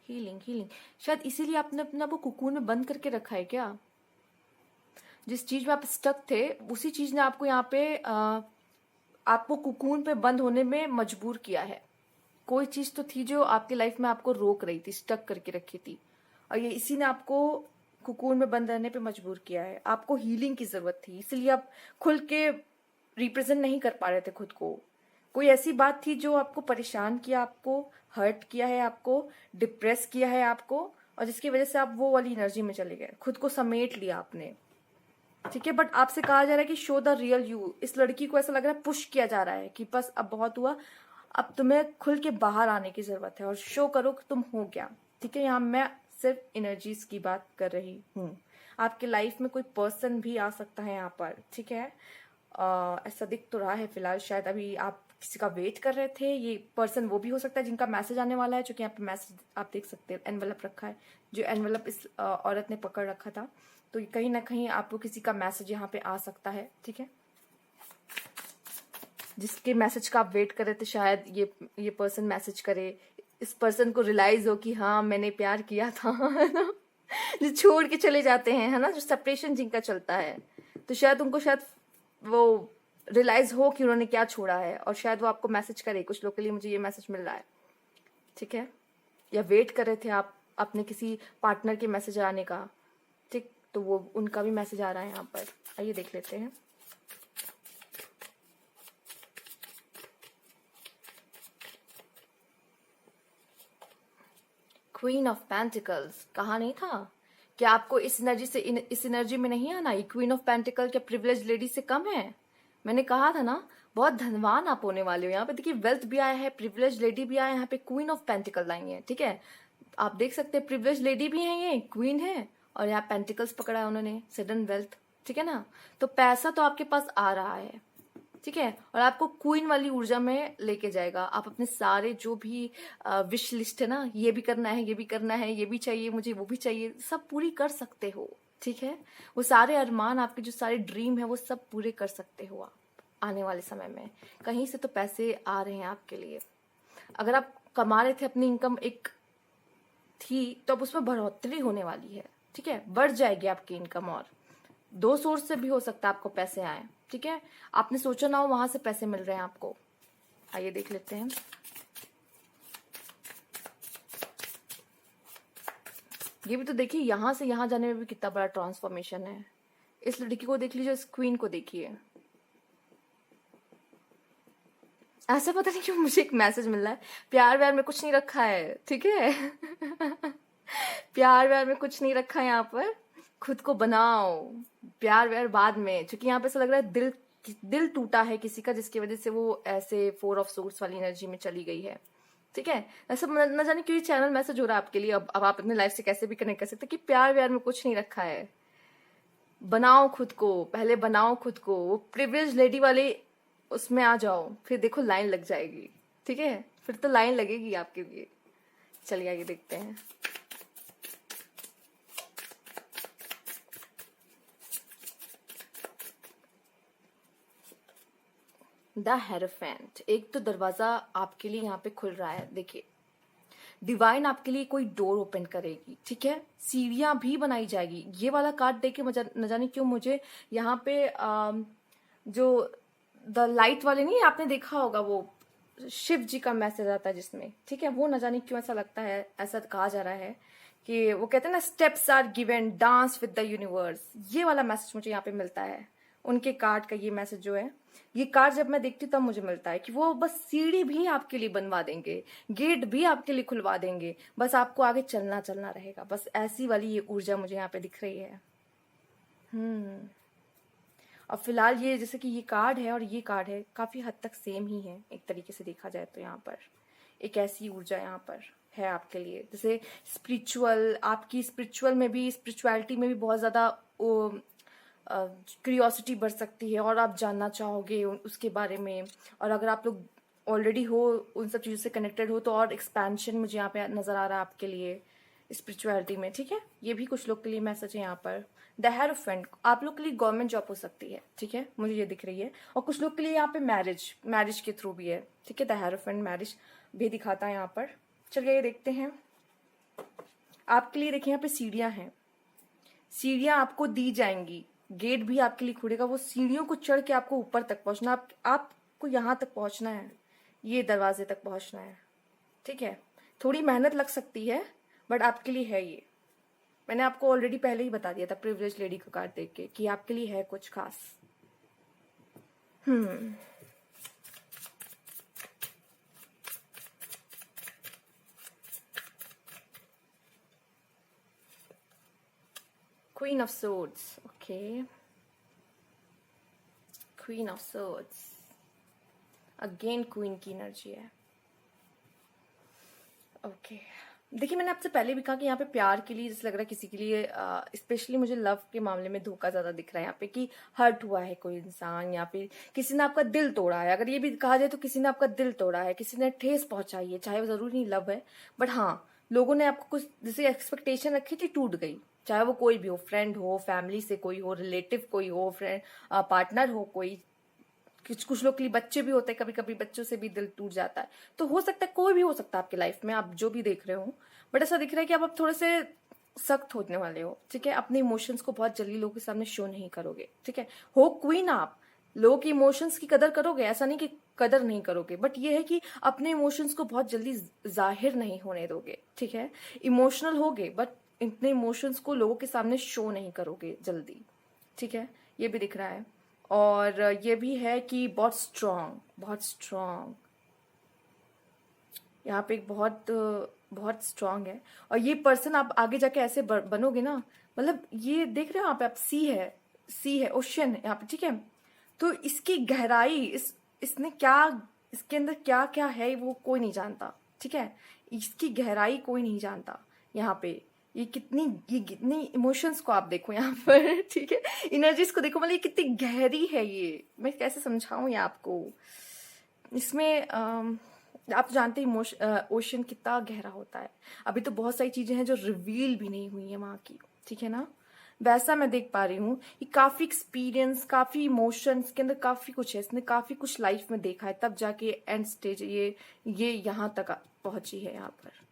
हीलिंग हीलिंग। शायद इसीलिए आपने अपना वो कुकून में बंद करके रखा है क्या, जिस चीज में आप स्टक थे, उसी चीज ने आपको यहाँ पे आपको कुकून पे बंद होने में मजबूर किया है। कोई चीज तो थी जो आपकी लाइफ में आपको रोक रही थी, स्टक करके रखी थी, और ये इसी ने आपको कुकून में बंद रहने पे मजबूर किया है। आपको हीलिंग की जरूरत थी, इसलिए आप खुल के रिप्रेजेंट नहीं कर पा रहे थे खुद को। कोई ऐसी बात थी जो आपको परेशान किया, आपको हर्ट किया है, आपको डिप्रेस किया है आपको, और जिसकी वजह से आप वो वाली एनर्जी में चले गए, खुद को समेट लिया आपने, ठीक है। बट आपसे कहा जा रहा है कि शो द रियल यू। इस लड़की को ऐसा लग रहा है पुश किया जा रहा है कि बस अब बहुत हुआ, अब तुम्हें खुल के बाहर आने की जरूरत है और शो करो कि तुम हो क्या। ठीक है, यहाँ मैं सिर्फ एनर्जीज की बात कर रही हूँ। आपके लाइफ में कोई पर्सन भी आ सकता है यहाँ पर। ठीक है, ऐसा दिख तो रहा है फिलहाल। शायद अभी आप किसी का वेट कर रहे थे। ये पर्सन वो भी हो सकता है जिनका मैसेज आने वाला है, क्योंकि यहाँ पे मैसेज आप देख सकते हैं, एनवेलप रखा है। जो एनवेलप इस औरत ने पकड़ रखा था, तो कहीं ना कहीं आपको किसी का मैसेज यहाँ पे आ सकता है। ठीक है, जिसके मैसेज का आप वेट कर रहे थे, शायद ये पर्सन मैसेज करे। इस पर्सन को रियलाइज हो कि हाँ मैंने प्यार किया था, है ना। जो छोड़ के चले जाते हैं, है ना, जो सेपरेशन जिनका चलता है, तो शायद उनको शायद वो रियलाइज हो कि उन्होंने क्या छोड़ा है, और शायद वो आपको मैसेज करे। कुछ लोग के लिए मुझे ये मैसेज मिल रहा है। ठीक है, या वेट कर रहे थे आप अपने किसी पार्टनर के मैसेज आने का। ठीक, तो वो उनका भी मैसेज आ रहा है यहाँ पर। आइए देख लेते हैं। क्वीन ऑफ पेंटिकल्स, कहा नहीं था कि आपको इस एनर्जी से इस एनर्जी में नहीं आना। ये क्वीन ऑफ पेंटिकल क्या प्रिविलेज लेडी से कम है? मैंने कहा था ना, बहुत धनवान आप होने वाले हो। यहाँ पे देखिए वेल्थ भी आया है, प्रिविलेज लेडी भी आया है, यहाँ पे क्वीन ऑफ पेंटिकल आई है। ठीक है, आप देख सकते हैं प्रिविलेज लेडी भी है, ये क्वीन है, और यहाँ पेंटिकल्स पकड़ा है उन्होंने, सडन वेल्थ। ठीक है ना, तो पैसा तो आपके पास आ रहा है। ठीक है, और आपको क्वीन वाली ऊर्जा में लेके जाएगा। आप अपने सारे जो भी विश लिस्ट है ना, ये भी करना है, ये भी करना है, ये भी चाहिए मुझे, वो भी चाहिए, सब पूरी कर सकते हो। ठीक है, वो सारे अरमान, आपके जो सारे ड्रीम है, वो सब पूरे कर सकते हो आप आने वाले समय में। कहीं से तो पैसे आ रहे हैं आपके लिए। अगर आप कमा रहे थे, अपनी इनकम एक थी, तो अब उसमें बढ़ोतरी होने वाली है। ठीक है, बढ़ जाएगी आपकी इनकम, और 2 सोर्स से भी हो सकता है आपको पैसे आए। ठीक है, आपने सोचा ना हो वहां से पैसे मिल रहे हैं आपको। आइए देख लेते हैं। ये भी तो देखिए, यहां से यहां जाने में भी कितना बड़ा ट्रांसफॉर्मेशन है। इस लड़की को देख लीजिए, इस क्वीन को देखिए। ऐसा पता नहीं क्यों मुझे एक मैसेज मिल रहा है, प्यार व्यार में कुछ नहीं रखा है। ठीक है प्यार व्यार में कुछ नहीं रखा है यहाँ पर, खुद को बनाओ। प्यार व्यार बाद में, क्योंकि यहाँ पे ऐसा लग रहा है दिल टूटा है किसी का, जिसकी वजह से वो ऐसे 4 ऑफ सोर्स वाली एनर्जी में चली गई है। ठीक है, ऐसा न जाने क्यों चैनल मैसेज हो रहा है आपके लिए। अब आप अपने लाइफ से कैसे भी कनेक्ट कर सकते हैं कि प्यार व्यार में कुछ नहीं रखा है। बनाओ खुद को, पहले बनाओ खुद को। वो प्रिविलेज लेडी वाले उसमें आ जाओ, फिर देखो लाइन लग जाएगी। ठीक है, फिर तो लाइन लगेगी आपके लिए। चलिए आगे देखते हैं। द हेरोफेंट, एक तो दरवाजा आपके लिए यहाँ पे खुल रहा है। देखिए, डिवाइन आपके लिए कोई डोर ओपन करेगी। ठीक है, सीढ़ियां भी बनाई जाएगी। ये वाला कार्ड देख के न जाने क्यों मुझे यहाँ पे जो द लाइट वाले, नहीं आपने देखा होगा, वो शिव जी का मैसेज आता है जिसमें, ठीक है, वो न जाने क्यों ऐसा लगता है, ऐसा कहा जा रहा है कि वो कहते हैं ना, steps are given, dance with the universe. ये वाला मैसेज मुझे यहाँ पे मिलता है। उनके कार्ड का ये मैसेज जो है, ये कार्ड जब मैं देखती हूँ तब मुझे मिलता है कि वो बस सीढ़ी भी आपके लिए बनवा देंगे, गेट भी आपके लिए खुलवा देंगे, बस आपको आगे चलना चलना रहेगा। बस ऐसी वाली ये ऊर्जा मुझे यहाँ पे दिख रही है। और फिलहाल ये जैसे कि ये कार्ड है और ये कार्ड है, काफी हद तक सेम ही है एक तरीके से देखा जाए तो। यहाँ पर एक ऐसी ऊर्जा यहाँ पर है आपके लिए, जैसे स्पिरिचुअल, आपकी स्पिरिचुअल में भी, स्पिरिचुअलिटी में भी बहुत ज्यादा क्यूरियोसिटी बढ़ सकती है, और आप जानना चाहोगे उसके बारे में। और अगर आप लोग ऑलरेडी हो, उन सब चीज़ों से कनेक्टेड हो, तो और एक्सपेंशन मुझे यहाँ पे नज़र आ रहा है आपके लिए स्पिरिचुअलिटी में। ठीक है, ये भी कुछ लोग के लिए मैसेज है यहाँ पर। द हेरोफेंट, आप लोग के लिए गवर्नमेंट जॉब हो सकती है। ठीक है, मुझे ये दिख रही है। और कुछ लोग के लिए यहाँ पे मैरिज के थ्रू भी है। ठीक है, द हेरोफेंट मैरिज भी दिखाता है यहाँ पर। चलिए ये देखते हैं आपके लिए। देखिए यहाँ पे सीढ़ियाँ हैं, सीढ़ियाँ आपको दी जाएंगी, गेट भी आपके लिए खुलेगा। वो सीढ़ियों को चढ़ के आपको ऊपर तक पहुंचना, आपको यहाँ तक पहुंचना है, ये दरवाजे तक पहुंचना है। ठीक है, थोड़ी मेहनत लग सकती है, बट आपके लिए है ये। मैंने आपको ऑलरेडी पहले ही बता दिया था प्रिविलेज लेडी का कार्ड देख के कि आपके लिए है कुछ खास। Queen of swords, okay, queen of swords, again queen की एनर्जी है। ओके, देखिए मैंने आपसे पहले भी कहा कि यहाँ पे प्यार के लिए जैसे लग रहा है किसी के लिए, स्पेशली मुझे लव के मामले में धोखा ज्यादा दिख रहा है यहाँ पे, कि हर्ट हुआ है कोई इंसान, या फिर किसी ने आपका दिल तोड़ा है। अगर ये भी कहा जाए तो किसी ने आपका दिल तोड़ा है, किसी ने ठेस पहुंचाई है, चाहे वो जरूरी नहीं लव है, बट हाँ, लोगों ने आपको कुछ जैसे एक्सपेक्टेशन रखी थी, टूट गई। चाहे वो कोई भी हो, फ्रेंड हो, फैमिली से कोई हो, रिलेटिव कोई हो, फ्रेंड पार्टनर हो कोई, कुछ कुछ लोग के लिए बच्चे भी होते हैं, कभी कभी बच्चों से भी दिल टूट जाता है। तो हो सकता है कोई भी हो सकता है आपकी लाइफ में, आप जो भी देख रहे हो, बट ऐसा दिख रहा है कि अब थोड़े से सख्त होने वाले हो, ठीक है। अपने इमोशंस को बहुत जल्दी लोगों के सामने शो नहीं करोगे, ठीक है। हो क्वीन आप, लोगों के इमोशंस की कदर करोगे, ऐसा नहीं कि कदर नहीं करोगे, बट ये है कि अपने इमोशंस को बहुत जल्दी जाहिर नहीं होने दोगे, ठीक है। इमोशनल होगे बट इतने इमोशंस को लोगों के सामने शो नहीं करोगे जल्दी, ठीक है। ये भी दिख रहा है। और ये भी है कि बहुत स्ट्रांग, बहुत स्ट्रांग, यहाँ पे एक बहुत बहुत स्ट्रांग है। और ये पर्सन आप आगे जाके ऐसे बनोगे ना, मतलब ये देख रहे हो यहाँ पे आप, सी है, ओशन है यहाँ पे, ठीक है। तो इसकी गहराई, इसने क्या, इसके अंदर क्या क्या है वो कोई नहीं जानता, ठीक है। इसकी गहराई कोई नहीं जानता यहाँ पे। ये कितनी इमोशंस को आप देखो यहाँ पर, ठीक है, एनर्जीज को देखो, मतलब ये कितनी गहरी है, ये मैं कैसे समझाऊं ये आपको। इसमें आप जानते हैं ओशन कितना गहरा होता है। अभी तो बहुत सारी चीजें हैं जो रिवील भी नहीं हुई है वहां की, ठीक है ना। वैसा मैं देख पा रही हूँ कि काफी एक्सपीरियंस, काफी इमोशंस के अंदर काफी कुछ है, इसने काफी कुछ लाइफ में देखा है, तब जाके एंड स्टेज ये यहाँ तक पहुंची है यहाँ पर।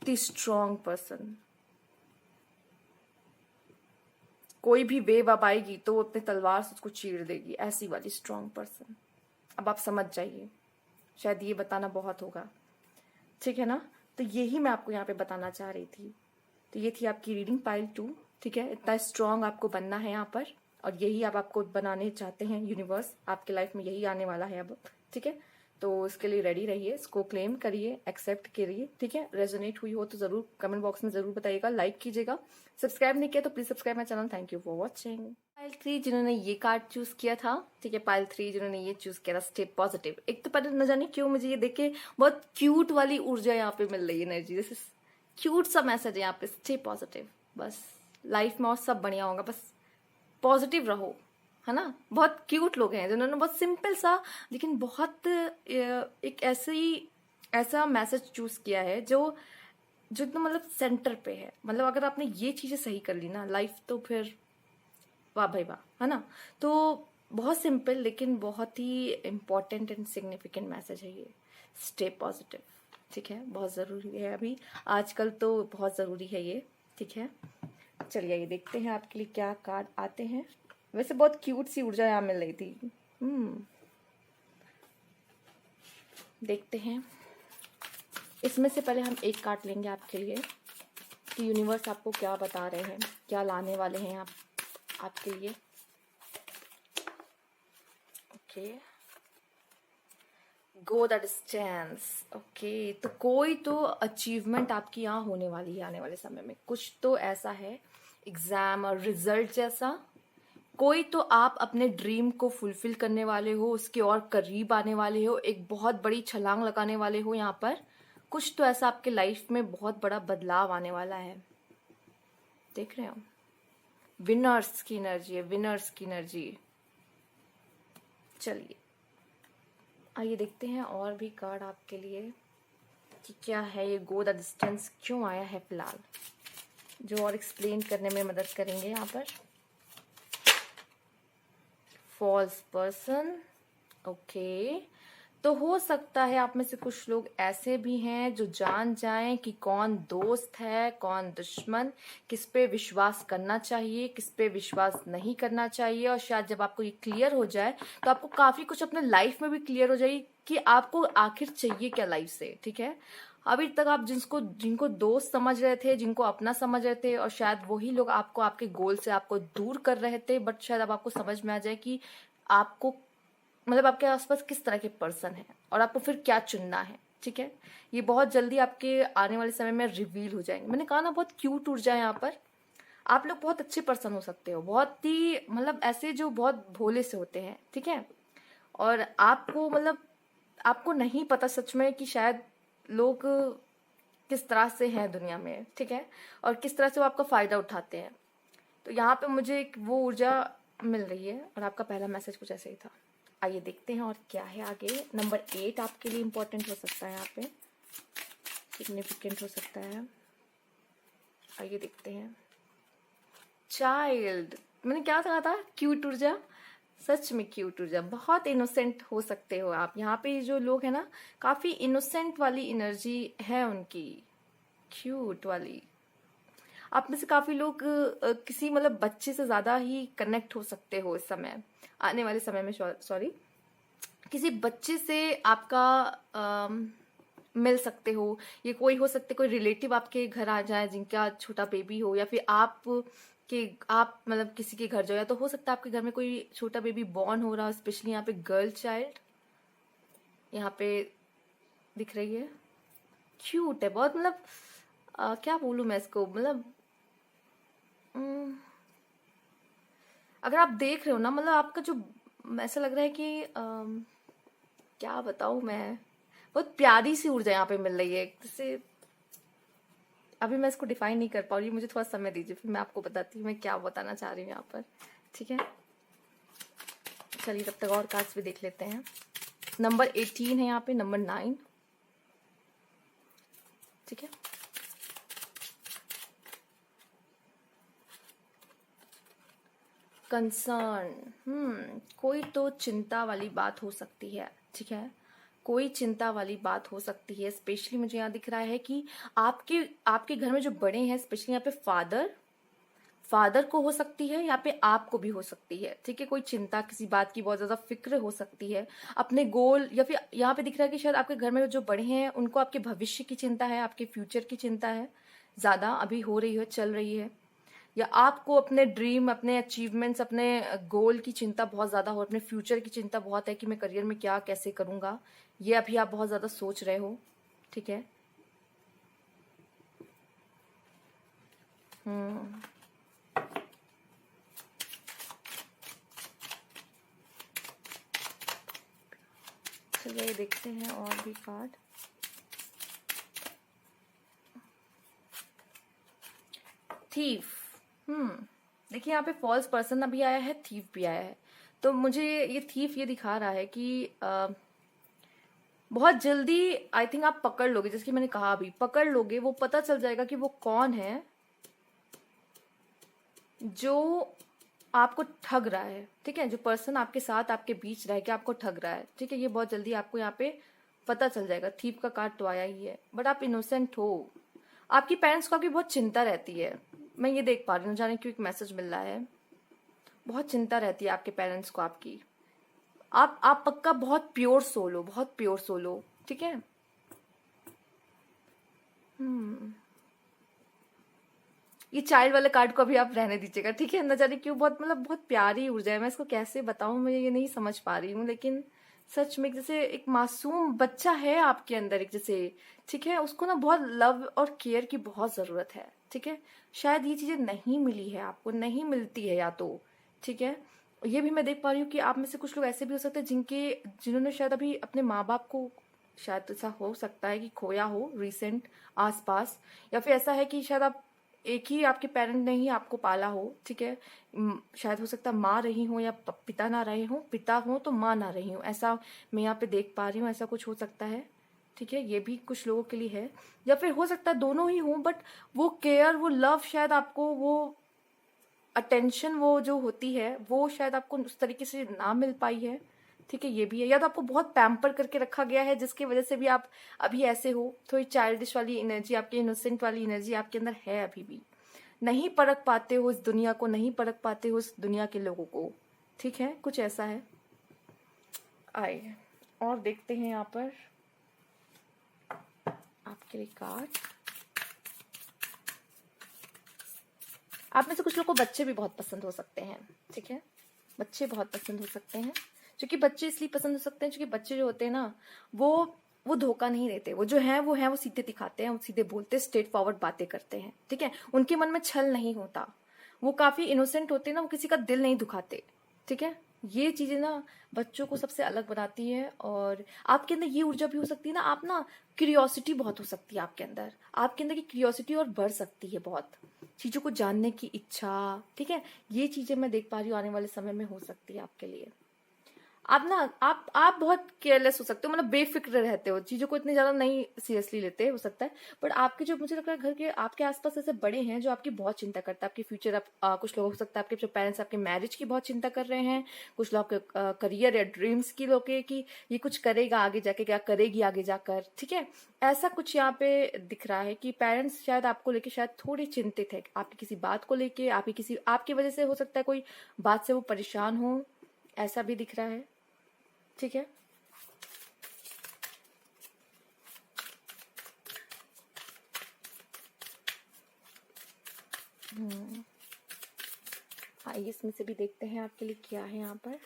इतनी स्ट्रॉन्ग पर्सन, कोई भी वेव अब आएगी तो वो अपने तलवार से उसको चीर देगी, ऐसी वाली स्ट्रॉन्ग पर्सन। अब आप समझ जाइए, शायद ये बताना बहुत होगा, ठीक है ना। तो यही मैं आपको यहाँ पे बताना चाह रही थी। तो ये थी आपकी रीडिंग पाइल 2, ठीक है। इतना स्ट्रांग आपको बनना है यहाँ पर, और यही आप आपको बनाने चाहते हैं, यूनिवर्स आपके लाइफ में यही आने वाला है अब, ठीक है। तो इसके लिए रेडी रहिए, इसको क्लेम करिए, एक्सेप्ट करिए, ठीक है। रेजोनेट हुई हो तो जरूर कमेंट बॉक्स में जरूर बताइएगा, लाइक कीजिएगा, सब्सक्राइब नहीं किया तो please subscribe my channel. Thank you for watching. Pile 3 जिन्होंने ये कार्ड चूज किया था, ठीक है, पाइल 3 जिन्होंने ये चूज किया था, स्टे पॉजिटिव। एक तो पहले न जाने क्यों मुझे ये देख के बहुत क्यूट वाली ऊर्जा यहाँ पे मिल रही है, एनर्जी, जैसे क्यूट सा मैसेज है यहाँ पे, स्टे पॉजिटिव। बस लाइफ में और सब बढ़िया होगा, बस पॉजिटिव रहो, है ना। बहुत क्यूट लोग हैं जिन्होंने बहुत सिंपल सा लेकिन बहुत एक ऐसा मैसेज चूज किया है जो एकदम मतलब सेंटर पे है। मतलब अगर आपने ये चीजें सही कर ली ना, लाइफ तो फिर वाह भाई वाह, है ना। तो बहुत सिंपल लेकिन बहुत ही इम्पोर्टेंट एंड सिग्निफिकेंट मैसेज है ये, स्टे पॉजिटिव, ठीक है। बहुत जरूरी है अभी आजकल, तो बहुत जरूरी है ये, ठीक है। चलिए ये देखते हैं आपके लिए क्या कार्ड आते हैं। वैसे बहुत क्यूट सी ऊर्जा यहाँ मिल रही थी। देखते हैं, इसमें से पहले हम एक कार्ड लेंगे आपके लिए कि यूनिवर्स आपको क्या बता रहे हैं, क्या लाने वाले हैं आपके लिए। Okay, go the distance. Okay, तो कोई तो अचीवमेंट आपकी यहाँ होने वाली है आने वाले समय में, कुछ तो ऐसा है, एग्जाम और रिजल्ट जैसा। कोई तो आप अपने ड्रीम को फुलफिल करने वाले हो, उसके और करीब आने वाले हो, एक बहुत बड़ी छलांग लगाने वाले हो यहाँ पर। कुछ तो ऐसा आपके लाइफ में बहुत बड़ा बदलाव आने वाला है, देख रहे हो। विनर्स की एनर्जी है, विनर्स की एनर्जी। चलिए आइए देखते हैं और भी कार्ड आपके लिए कि क्या है ये गो द डिस्टेंस क्यों आया है फिलहाल, जो और एक्सप्लेन करने में मदद करेंगे यहाँ पर। False person, okay. तो हो सकता है आप में से कुछ लोग ऐसे भी हैं जो जान जाएं कि कौन दोस्त है, कौन दुश्मन, किस पे विश्वास करना चाहिए, किस पे विश्वास नहीं करना चाहिए। और शायद जब आपको ये क्लियर हो जाए तो आपको काफी कुछ अपने लाइफ में भी क्लियर हो जाए कि आपको आखिर चाहिए क्या लाइफ से, ठीक है। अभी तक आप जिनको दोस्त समझ रहे थे, जिनको अपना समझ रहे थे, और शायद वही लोग आपको आपके गोल से आपको दूर कर रहे थे, बट शायद अब आपको समझ में आ जाए कि आपको मतलब आपके आसपास किस तरह के पर्सन है और आपको फिर क्या चुनना है, ठीक है। ये बहुत जल्दी आपके आने वाले समय में रिवील हो जाएंगे। मैंने कहा ना बहुत क्यूट ऊर्जा है यहाँ पर। आप लोग बहुत अच्छे पर्सन हो सकते हो, बहुत ही मतलब ऐसे जो बहुत भोले से होते हैं, ठीक है। और आपको मतलब आपको नहीं पता सच में कि शायद लोग किस तरह से हैं दुनिया में, ठीक है, और किस तरह से वो आपका फायदा उठाते हैं। तो यहाँ पे मुझे एक वो ऊर्जा मिल रही है, और आपका पहला मैसेज कुछ ऐसे ही था। आइए देखते हैं और क्या है आगे। नंबर 8 आपके लिए इम्पोर्टेंट हो सकता है, यहाँ पे सिग्निफिकेंट हो सकता है। आइए देखते हैं। चाइल्ड, मैंने क्या कहा था, क्यूट ऊर्जा, सच में क्यूट ऊर्जा, बहुत इनोसेंट हो सकते हो आप। यहाँ पे जो लोग हैं ना, काफी इनोसेंट वाली एनर्जी है उनकी, क्यूट वाली। आप में से काफी लोग किसी मतलब बच्चे से ज्यादा ही कनेक्ट हो सकते हो इस समय, आने वाले समय में। सॉरी, किसी बच्चे से आपका मिल सकते हो। ये कोई हो सकते, कोई रिलेटिव आपके घर आ जाए जिनका छोटा बेबी हो, या फिर आप मतलब किसी के घर जाओ, या तो हो सकता है आपके घर में कोई छोटा बेबी बॉर्न हो रहा हो, स्पेशली यहाँ पे गर्ल चाइल्ड यहाँ पे दिख रही है। क्यूट है बहुत, मतलब क्या बोलूं मैं इसको, मतलब अगर आप देख रहे हो ना, मतलब आपका जो ऐसा लग रहा है कि क्या बताऊं मैं, बहुत प्यारी सी ऊर्जा यहाँ पे मिल रही है। जैसे अभी मैं इसको डिफाइन नहीं कर पा रही, मुझे थोड़ा समय दीजिए, फिर मैं आपको बताती हूँ मैं क्या बताना चाह रही हूँ यहाँ पर, ठीक है। चलिए तब तक और कार्ड्स भी देख लेते हैं। नंबर 18 है यहाँ पे, नंबर 9, ठीक है। कंसर्न, कोई तो चिंता वाली बात हो सकती है, ठीक है, कोई चिंता वाली बात हो सकती है। स्पेशली मुझे यहाँ दिख रहा है कि आपके घर में जो बड़े हैं, स्पेशली यहाँ पे फादर को हो सकती है, यहाँ पे आपको भी हो सकती है, ठीक है। कोई चिंता किसी बात की बहुत ज्यादा फिक्र हो सकती है, अपने गोल, या फिर यहाँ पे दिख रहा है कि शायद आपके घर में जो बड़े हैं उनको आपके भविष्य की चिंता है, आपके फ्यूचर की चिंता है, ज्यादा अभी हो रही है, चल रही है। या आपको अपने ड्रीम, अपने अचीवमेंट्स, अपने गोल की चिंता बहुत ज्यादा हो, अपने फ्यूचर की चिंता बहुत है कि मैं करियर में क्या कैसे करूंगा, ये अभी आप बहुत ज्यादा सोच रहे हो, ठीक है। चलिए देखते हैं और भी कार्ड। थीफ, देखिए यहाँ पे फॉल्स पर्सन अभी आया है, थीफ भी आया है। तो मुझे ये थीफ ये दिखा रहा है कि बहुत जल्दी आई थिंक आप पकड़ लोगे, जैसे कि मैंने कहा अभी पकड़ लोगे, वो पता चल जाएगा कि वो कौन है जो आपको ठग रहा है, ठीक है। जो पर्सन आपके साथ आपके बीच रह के आपको ठग रहा है, ठीक है, ये बहुत जल्दी आपको यहाँ पे पता चल जाएगा। थीप का कार्ड तो आया ही है, बट आप इनोसेंट हो। आपकी पेरेंट्स को आपकी बहुत चिंता रहती है, मैं ये देख पा रही हूँ, जाने क्यों एक मैसेज मिल रहा है। बहुत चिंता रहती है आपके पेरेंट्स को आपकी। आप पक्का बहुत प्योर सोल हो, बहुत प्योर सोल हो, ठीक है। ये चाइल्ड वाले कार्ड को अभी आप रहने दीजिएगा, ठीक है। न जाने क्यों बहुत मतलब बहुत प्यारी ऊर्जा है, मैं इसको कैसे बताऊं, मैं ये नहीं समझ पा रही हूँ, लेकिन सच में जैसे एक मासूम बच्चा है आपके अंदर, एक जैसे, ठीक है, उसको ना बहुत लव और केयर की बहुत जरूरत है, ठीक है। शायद ये चीजें नहीं मिली है आपको, नहीं मिलती है या तो, ठीक है। ये भी मैं देख पा रही हूँ कि आप में से कुछ लोग ऐसे भी हो सकते हैं जिन्होंने शायद अभी अपने माँ बाप को, शायद ऐसा हो सकता है कि खोया हो रिसेंट आसपास, या फिर ऐसा है कि शायद आप एक ही आपके पेरेंट ने ही आपको पाला हो, ठीक है। शायद हो सकता है माँ रही हो या पिता ना रहे हो, पिता हो तो माँ ना रही हो, ऐसा मैं यहाँ पे देख पा रही हूँ, ऐसा कुछ हो सकता है, ठीक है। ये भी कुछ लोगों के लिए है, या फिर हो सकता है दोनों ही हो, बट वो केयर, वो लव, शायद आपको वो अटेंशन वो जो होती है वो शायद आपको उस तरीके से ना मिल पाई है, ठीक है। ये भी है, या तो आपको बहुत पैम्पर करके रखा गया है जिसकी वजह से भी आप अभी ऐसे हो। थोड़ी चाइल्डिश वाली एनर्जी, आपकी इनोसेंट वाली एनर्जी आपके अंदर है अभी भी, नहीं परख पाते हो इस दुनिया को, नहीं परख पाते हो इस दुनिया के लोगों को, ठीक है, कुछ ऐसा है। आइए और देखते हैं यहाँ पर आपके लिए कार्ड। आप में से कुछ लोग को बच्चे भी बहुत पसंद हो सकते हैं, ठीक है, बच्चे बहुत पसंद हो सकते हैं। क्योंकि बच्चे इसलिए पसंद हो सकते हैं क्योंकि बच्चे जो होते हैं ना, वो धोखा नहीं देते, वो जो है वो सीधे दिखाते हैं, वो सीधे बोलते हैं, स्ट्रेट फॉरवर्ड बातें करते हैं, ठीक है। उनके मन में छल नहीं होता, वो काफी इनोसेंट होते हैं ना, वो किसी का दिल नहीं दुखाते, ठीक है। ये चीजें ना बच्चों को सबसे अलग बनाती है, और आपके अंदर ये ऊर्जा भी हो सकती है ना, आप ना क्यूरियोसिटी बहुत हो सकती है आपके अंदर की क्यूरियोसिटी और बढ़ सकती है बहुत, चीजों को जानने की इच्छा, ठीक है। ये चीजें मैं देख पा रही हूँ आने वाले समय में हो सकती है आपके लिए। आप ना आप बहुत केयरलेस हो सकते हो, मतलब बेफिक्र रहते हो, चीजों को इतने ज्यादा नहीं सीरियसली लेते हो सकता है। बट आपके जो, मुझे लगता है घर के आपके आसपास ऐसे बड़े हैं जो आपकी बहुत चिंता करते हैं, आपकी फ्यूचर। कुछ लोग हो सकता है आपके जो पेरेंट्स आपके मैरिज की बहुत चिंता कर रहे हैं, कुछ लोग आपके करियर या ड्रीम्स की लोग के कि ये कुछ करेगा आगे जाके, क्या करेगी आगे जाकर, ठीक है। ऐसा कुछ यहाँ पे दिख रहा है कि पेरेंट्स शायद आपको लेके शायद थोड़े चिंतित है, आपकी किसी बात को लेके, आपकी वजह से हो सकता है कोई बात से वो परेशान हो, ऐसा भी दिख रहा है, ठीक है। आइए इसमें से भी देखते हैं आपके लिए क्या है यहाँ पर।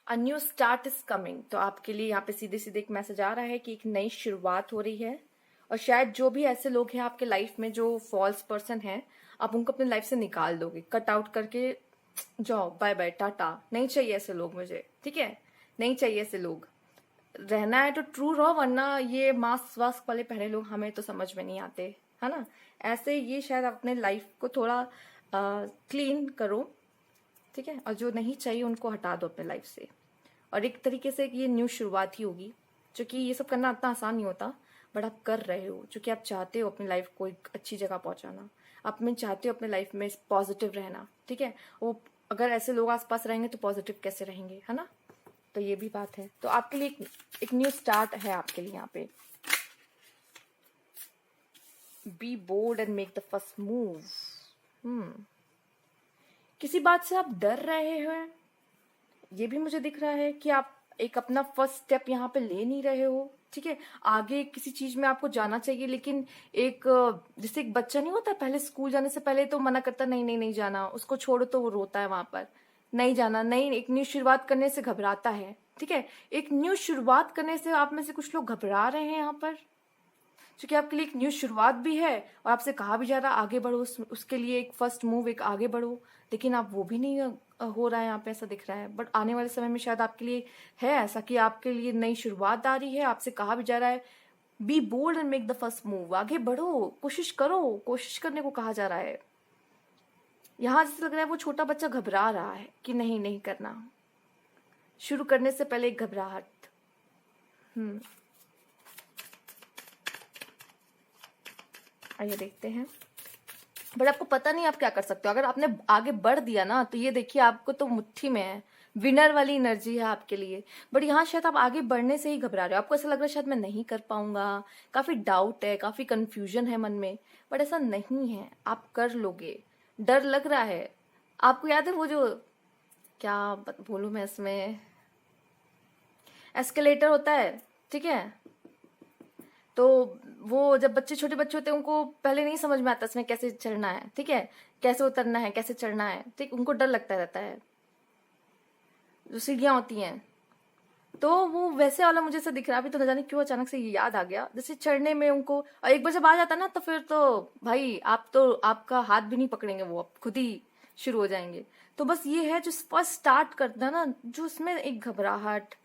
A new start is coming, तो आपके लिए यहाँ पे सीधे सीधे एक मैसेज आ रहा है कि एक नई शुरुआत हो रही है। और शायद जो भी ऐसे लोग हैं आपके लाइफ में जो फॉल्स पर्सन हैं, आप उनको अपने लाइफ से निकाल दोगे, कट आउट करके जाओ, बाय बाय टाटा, नहीं चाहिए ऐसे लोग मुझे, ठीक है। नहीं चाहिए ऐसे लोग, रहना है तो ट्रू रहो, वरना ये मास्क वास्क वाले पहले लोग हमें तो समझ में नहीं आते, है ना। ऐसे ये शायद अपने लाइफ को थोड़ा क्लीन करो, ठीक है। और जो नहीं चाहिए उनको हटा दो अपने लाइफ से, और एक तरीके से ये न्यू शुरुआत ही होगी, क्योंकि ये सब करना इतना आसान नहीं होता, बट आप कर रहे हो, क्योंकि आप चाहते हो अपनी लाइफ को एक अच्छी जगह पहुंचाना, आप में चाहते हो अपने लाइफ में पॉजिटिव रहना, ठीक है। वो अगर ऐसे लोग आसपास रहेंगे तो पॉजिटिव कैसे रहेंगे, है ना। तो ये भी बात है, तो आपके लिए एक न्यू स्टार्ट है आपके लिए यहाँ पे। Be bold and make the first move. किसी बात से आप डर रहे हैं, ये भी मुझे दिख रहा है कि आप एक अपना फर्स्ट स्टेप यहाँ पे ले नहीं रहे हो, ठीक है। आगे किसी चीज में आपको जाना चाहिए, लेकिन एक जैसे एक बच्चा नहीं होता, पहले स्कूल जाने से पहले तो मना करता, नहीं नहीं नहीं जाना, उसको छोड़ो तो वो रोता है वहां पर, नहीं जाना, नहीं, एक न्यू शुरुआत करने से घबराता है, ठीक है। एक न्यू शुरुआत करने से आप में से कुछ लोग घबरा रहे हैं यहाँ पर, क्योंकि आपके लिए एक न्यू शुरुआत भी है और आपसे कहा भी जा रहा है आगे बढ़ो, उसके लिए एक फर्स्ट मूव, एक आगे बढ़ो, लेकिन आप वो भी नहीं हो रहा है यहाँ पे, ऐसा दिख रहा है। बट आने वाले समय में शायद आपके लिए है ऐसा कि आपके लिए नई शुरुआत आ रही है, आपसे कहा भी जा रहा है be bold and make the first move, आगे बढ़ो, कोशिश करो, कोशिश करने को कहा जा रहा है। यहाँ जैसे लग रहा है वो छोटा बच्चा घबरा रहा है कि नहीं नहीं करना, शुरू करने से पहले एक घबराहट। आइए देखते हैं, बट आपको पता नहीं आप क्या कर सकते हो। अगर आपने आगे बढ़ दिया ना, तो ये देखिए आपको तो मुट्ठी में है, विनर वाली एनर्जी है आपके लिए। बट यहाँ शायद आप आगे बढ़ने से ही घबरा रहे हो, आपको ऐसा लग रहा है शायद मैं नहीं कर पाऊंगा, काफी डाउट है, काफी कंफ्यूजन है मन में, बट ऐसा नहीं है, आप कर लोगे। डर लग रहा है आपको, याद है वो जो, क्या बोलूं मैं इसमें, एस्केलेटर होता है, ठीक है। तो वो जब बच्चे छोटे बच्चे होते हैं उनको पहले नहीं समझ में आता इसमें कैसे चढ़ना है, ठीक है, कैसे उतरना है, कैसे चढ़ना है, ठीक, उनको डर लगता रहता है, जो सीढ़ियां होती हैं। तो वो वैसे वाला मुझे ऐसा दिख रहा है अभी, तो न जाने क्यों अचानक से ये याद आ गया, जैसे चढ़ने में उनको, और एक बार जब आ जाता ना तो फिर तो भाई आप तो आपका हाथ भी नहीं पकड़ेंगे, वो आप खुद ही शुरू हो जाएंगे। तो बस ये है जो फर्स्ट स्टार्ट करता ना, जो उसमें एक घबराहट,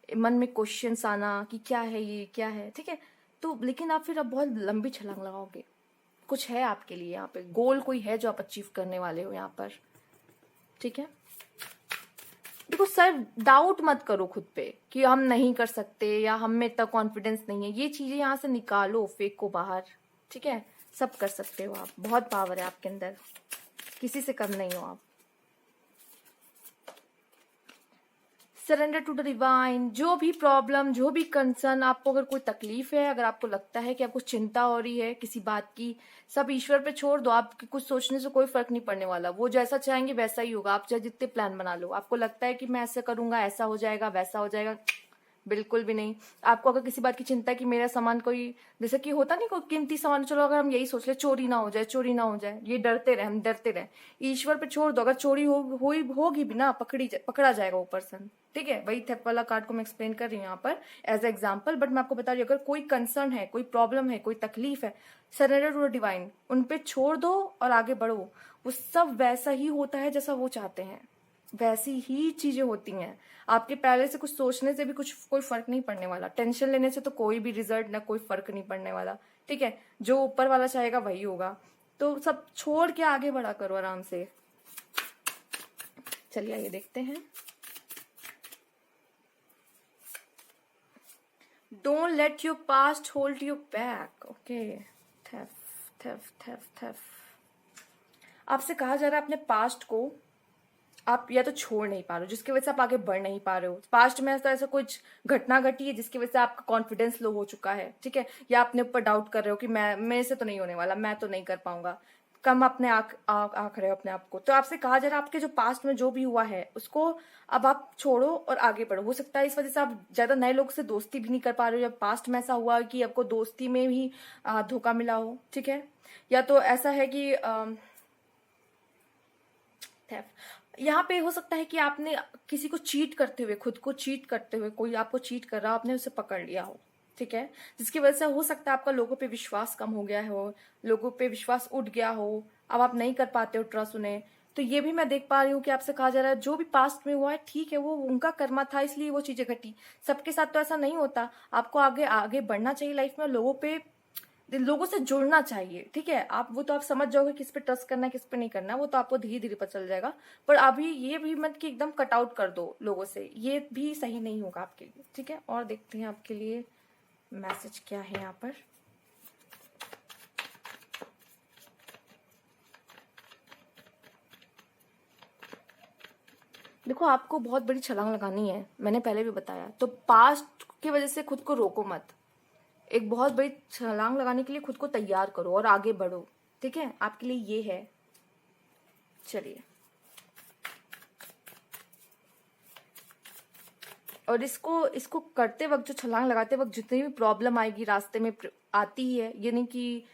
मन में क्वेश्चंस आना कि क्या है ये, क्या है, ठीक है। तो लेकिन आप फिर अब बहुत लंबी छलांग लगाओगे, कुछ है आपके लिए यहाँ पे, गोल कोई है जो आप अचीव करने वाले हो यहाँ पर, ठीक है। देखो सर, डाउट मत करो खुद पे कि हम नहीं कर सकते या हम में इतना कॉन्फिडेंस नहीं है, ये चीजें यहाँ से निकालो, फेंको बाहर, ठीक है। सब कर सकते हो आप, बहुत पावर है आपके अंदर, किसी से कम नहीं हो आप। Surrender to the divine. जो भी प्रॉब्लम, जो भी कंसर्न, आपको अगर कोई तकलीफ है, अगर आपको लगता है कि आपको चिंता हो रही है किसी बात की, सब ईश्वर पे छोड़ दो, आपके कुछ सोचने से कोई फर्क नहीं पड़ने वाला, वो जैसा चाहेंगे वैसा ही होगा। आप चाहे जितने प्लान बना लो, आपको लगता है कि मैं ऐसा करूंगा ऐसा हो जाएगा वैसा हो जाएगा, बिल्कुल भी नहीं। आपको अगर किसी बात की चिंता है कि मेरा सामान कोई, जैसे कि होता नहीं कोई कीमती सामान, चलो अगर हम यही सोच ले चोरी ना हो जाए, चोरी ना हो जाए, ये डरते रहे, हम डरते रहे, ईश्वर पे छोड़ दो। अगर चोरी होगी भी ना, पकड़ा जाएगा वो पर्सन, ठीक है। वही थेप वाला कार्ड को मैं एक्सप्लेन कर रही हूँ यहाँ पर एज ए एग्जाम्पल, बट मैं आपको बता रही हूँ अगर कोई कंसर्न है, कोई प्रॉब्लम है, कोई तकलीफ है, सरेंडर टू द डिवाइन, उन पे छोड़ दो और आगे बढ़ो। वो सब वैसा ही होता है जैसा वो चाहते हैं, वैसी ही चीजें होती हैं। आपके पहले से कुछ सोचने से भी कुछ कोई फर्क नहीं पड़ने वाला, टेंशन लेने से तो कोई भी रिजल्ट ना कोई फर्क नहीं पड़ने वाला। ठीक है, जो ऊपर वाला चाहेगा वही होगा। तो सब छोड़ के आगे बढ़ा करो आराम से। चलिए आइए देखते हैं। Don't let your past hold you back. Okay, theft theft theft theft. आपसे कहा जा रहा है अपने पास्ट को आप या तो छोड़ नहीं पा रहे हो, जिसकी वजह से आप आगे बढ़ नहीं पा रहे हो। पास्ट में ऐसा कुछ घटना घटी है जिसकी वजह से आपका कॉन्फिडेंस लो हो चुका है। ठीक है, या अपने ऊपर डाउट कर रहे हो कि मैं मेरे से तो नहीं होने वाला, मैं तो नहीं कर पाऊंगा, कम अपने आंख रहे हो अपने आप को। तो आपसे कहा जा रहा है आपके जो पास्ट में जो भी हुआ है उसको अब आप छोड़ो और आगे बढ़ो। हो सकता है इस वजह से आप ज्यादा नए लोग से दोस्ती भी नहीं कर पा रहे हो, जब पास्ट में ऐसा हुआ कि आपको दोस्ती में भी धोखा मिला हो। ठीक है, या तो ऐसा है कि यहाँ पे हो सकता है कि आपने किसी को चीट करते हुए, खुद को चीट करते हुए, कोई आपको चीट कर रहा हो, आपने उसे पकड़ लिया हो। ठीक है, जिसकी वजह से हो सकता है आपका लोगों पे विश्वास कम हो गया हो, लोगों पे विश्वास उठ गया हो, अब आप नहीं कर पाते हो ट्रस्ट उन्हें। तो ये भी मैं देख पा रही हूँ कि आपसे कहा जा रहा है जो भी पास्ट में हुआ है ठीक है, वो उनका कर्मा था इसलिए वो चीजें घटी। सबके साथ तो ऐसा नहीं होता। आपको आगे आगे बढ़ना चाहिए लाइफ में, लोगों से जुड़ना चाहिए। ठीक है, आप वो तो आप समझ जाओगे किस पे ट्रस्ट करना है किस पे नहीं करना है, वो तो आपको धीरे धीरे पता चल जाएगा। पर अभी ये भी मत कि एकदम कट आउट कर दो लोगों से, ये भी सही नहीं होगा आपके लिए। ठीक है, और देखते हैं आपके लिए मैसेज क्या है यहाँ पर। देखो, आपको बहुत बड़ी छलांग लगानी है, मैंने पहले भी बताया। तो पास्ट की वजह से खुद को रोको मत, एक बहुत बड़ी छलांग लगाने के लिए खुद को तैयार करो और आगे बढ़ो। ठीक है, आपके लिए ये है। चलिए, और इसको करते वक्त, जो छलांग लगाते वक्त जितनी भी प्रॉब्लम आएगी रास्ते में आती ही है, ये नहीं कि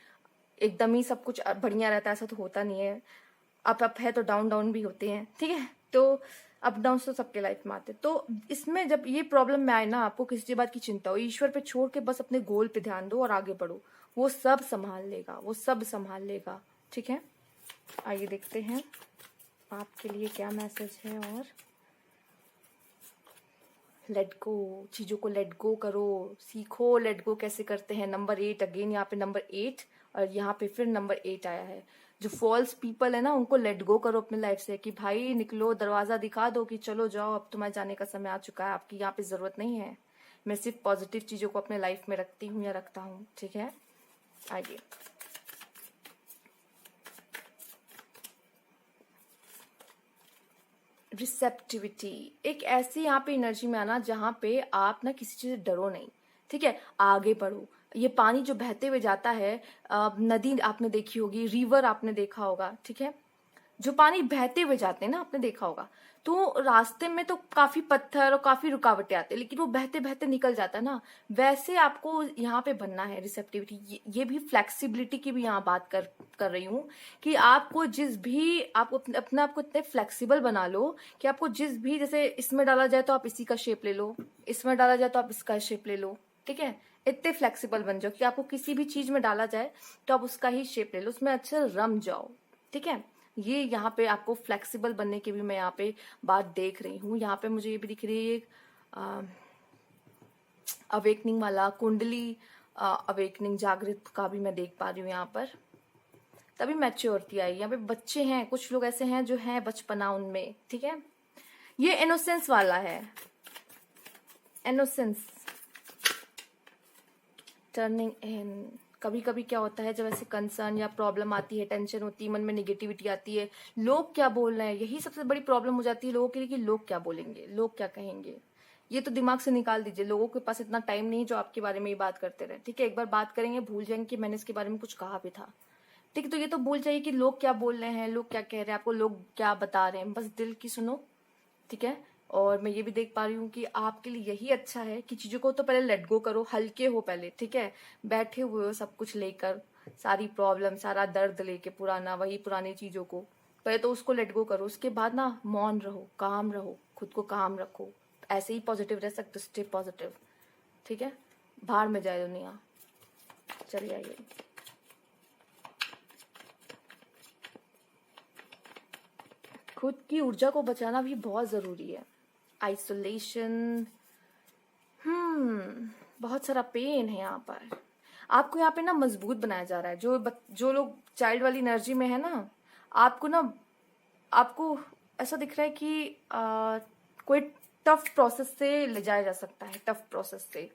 एकदम ही सब कुछ बढ़िया रहता है, ऐसा तो होता नहीं है। अप है तो डाउन डाउन भी होते हैं। ठीक है, तो अप डाउन तो सबके लाइफ में आते हैं। तो इसमें जब ये प्रॉब्लम में आए ना, आपको किसी बात की चिंता हो, ईश्वर पे छोड़ के बस अपने गोल पे ध्यान दो और आगे बढ़ो, वो सब संभाल लेगा, वो सब संभाल लेगा। ठीक है, आइए देखते हैं आपके लिए क्या मैसेज है। और लेट गो, चीजों को लेट गो करो, सीखो लेट गो कैसे करते हैं। नंबर 8 अगेन, यहाँ पे नंबर 8 और यहाँ पे फिर नंबर 8 आया है। जो फॉल्स पीपल है ना, उनको लेट गो करो अपने लाइफ से, कि भाई निकलो, दरवाजा दिखा दो कि चलो जाओ, अब तुम्हारे जाने का समय आ चुका है, आपकी यहाँ पे जरूरत नहीं है। मैं सिर्फ पॉजिटिव चीजों को अपने लाइफ में रखती हूँ या रखता हूँ। ठीक है, आइए। रिसेप्टिविटी, एक ऐसी यहाँ पे एनर्जी में आना जहाँ पे आप ना किसी चीज से डरो नहीं। ठीक है, आगे बढ़ो। ये पानी जो बहते हुए जाता है, नदी आपने देखी होगी, रिवर आपने देखा होगा। ठीक है, जो पानी बहते हुए जाते हैं ना, आपने देखा होगा, तो रास्ते में तो काफी पत्थर और काफी रुकावटें आती है, लेकिन वो बहते बहते निकल जाता है ना। वैसे आपको यहाँ पे बनना है रिसेप्टिविटी। ये भी फ्लेक्सिबिलिटी की भी यहाँ बात कर रही हूँ, कि आपको जिस भी आप अपने आप को इतने फ्लेक्सिबल बना लो कि आपको जिस भी, जैसे इसमें डाला जाए तो आप इसी का शेप ले लो, इसमें डाला जाए तो आप इसका शेप ले लो। ठीक है, इतने फ्लेक्सिबल बन जाओ कि आपको किसी भी चीज में डाला जाए तो आप उसका ही शेप ले लो, उसमें अच्छे से रम जाओ। ठीक है, ये यहाँ पे आपको फ्लेक्सिबल बनने की भी मैं यहाँ पे बात देख रही हूँ। यहाँ पे मुझे ये भी दिख रही है अवेकनिंग वाला, कुंडली अवेकनिंग, जागृत का भी मैं देख पा रही हूँ यहाँ पर। तभी मैच्योरिटी आई। यहाँ पे बच्चे हैं, कुछ लोग ऐसे हैं जो हैं बचपना उनमें। ठीक है, ये इनोसेंस वाला है, इनोसेंस टर्निंग इन। कभी कभी क्या होता है, जब ऐसे कंसर्न या प्रॉब्लम आती है, टेंशन होती है, मन में निगेटिविटी आती है, लोग क्या बोल रहे हैं, यही सबसे बड़ी प्रॉब्लम हो जाती है लोगों के लिए, कि लोग क्या बोलेंगे, लोग क्या कहेंगे। ये तो दिमाग से निकाल दीजिए, लोगों के पास इतना टाइम नहीं जो आपके बारे में ही बात करते रहे। ठीक है, एक बार बात करेंगे भूल जाएंगे कि मैंने इसके बारे में कुछ कहा भी था। ठीक है, तो ये तो भूल जाइए कि लोग क्या बोल रहे हैं, लोग क्या कह रहे हैं, आपको लोग क्या बता रहे हैं, बस दिल की सुनो। ठीक है, और मैं ये भी देख पा रही हूँ कि आपके लिए यही अच्छा है कि चीजों को तो पहले लेट गो करो, हल्के हो पहले। ठीक है, बैठे हुए हो सब कुछ लेकर, सारी प्रॉब्लम, सारा दर्द लेके, पुराना वही पुरानी चीजों को, पहले तो उसको लेट गो करो। उसके बाद ना मौन रहो, काम रहो, खुद को काम रखो। ऐसे ही पॉजिटिव रह सकते, स्टे पॉजिटिव। ठीक है, बाहर में जाए दुनिया। चलिए आइए, खुद की ऊर्जा को बचाना भी बहुत जरूरी है। आइसोलेशन, बहुत सारा पेन है यहाँ पर। आपको यहाँ पे ना मजबूत बनाया जा रहा है। जो लोग चाइल्ड वाली एनर्जी में है ना, आपको ऐसा दिख रहा है कि कोई टफ प्रोसेस से ले जाया जा सकता है, टफ प्रोसेस से,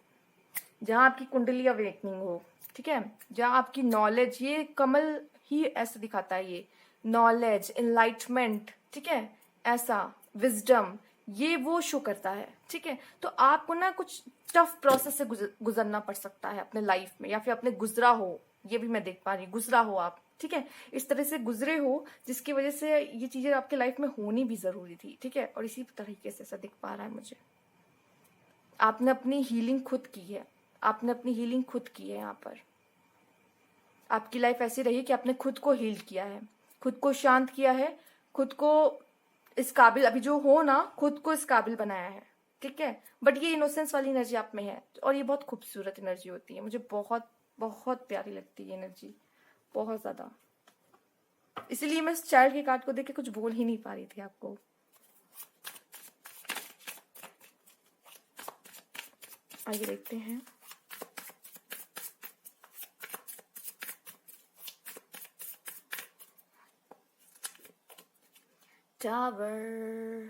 जहां आपकी कुंडली अवेकनिंग हो, ठीक है, जहां आपकी नॉलेज, ये कमल ही ऐसा दिखाता है, ये नॉलेज, एनलाइटमेंट, ठीक है, ऐसा विजडम, ये वो शो करता है, ठीक है। तो आपको ना कुछ टफ प्रोसेस से गुजरना पड़ सकता है अपने लाइफ में, या फिर अपने गुजरा हो, ये भी मैं देख पा रही हूँ, गुजरा हो आप, ठीक है, इस तरह से गुजरे हो जिसकी वजह से ये चीजें आपके लाइफ में होनी भी जरूरी थी, ठीक है। और इसी तरीके से ऐसा दिख पा रहा है मुझे। आपने अपनी हीलिंग खुद की है, आपने अपनी हीलिंग खुद की है। यहाँ पर आपकी लाइफ ऐसी रही कि आपने खुद को हील किया है, खुद को शांत किया है, खुद को इस काबिल, अभी जो हो ना, खुद को इस काबिल बनाया है, ठीक है। बट ये इनोसेंस वाली एनर्जी आप में है, और ये बहुत खूबसूरत एनर्जी होती है। मुझे बहुत बहुत प्यारी लगती है एनर्जी, बहुत ज्यादा। इसीलिए मैं इस चाइल्ड के कार्ड को देख के कुछ बोल ही नहीं पा रही थी आपको। आइए देखते हैं। टावर,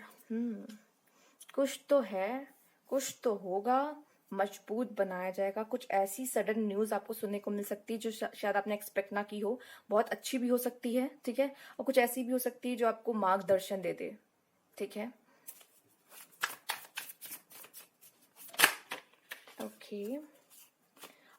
कुछ तो है, कुछ तो होगा, मजबूत बनाया जाएगा। कुछ ऐसी सडन न्यूज आपको सुनने को मिल सकती है जो शायद आपने एक्सपेक्ट ना की हो। बहुत अच्छी भी हो सकती है, ठीक है, और कुछ ऐसी भी हो सकती है जो आपको मार्गदर्शन दे दे, ठीक है। ओके,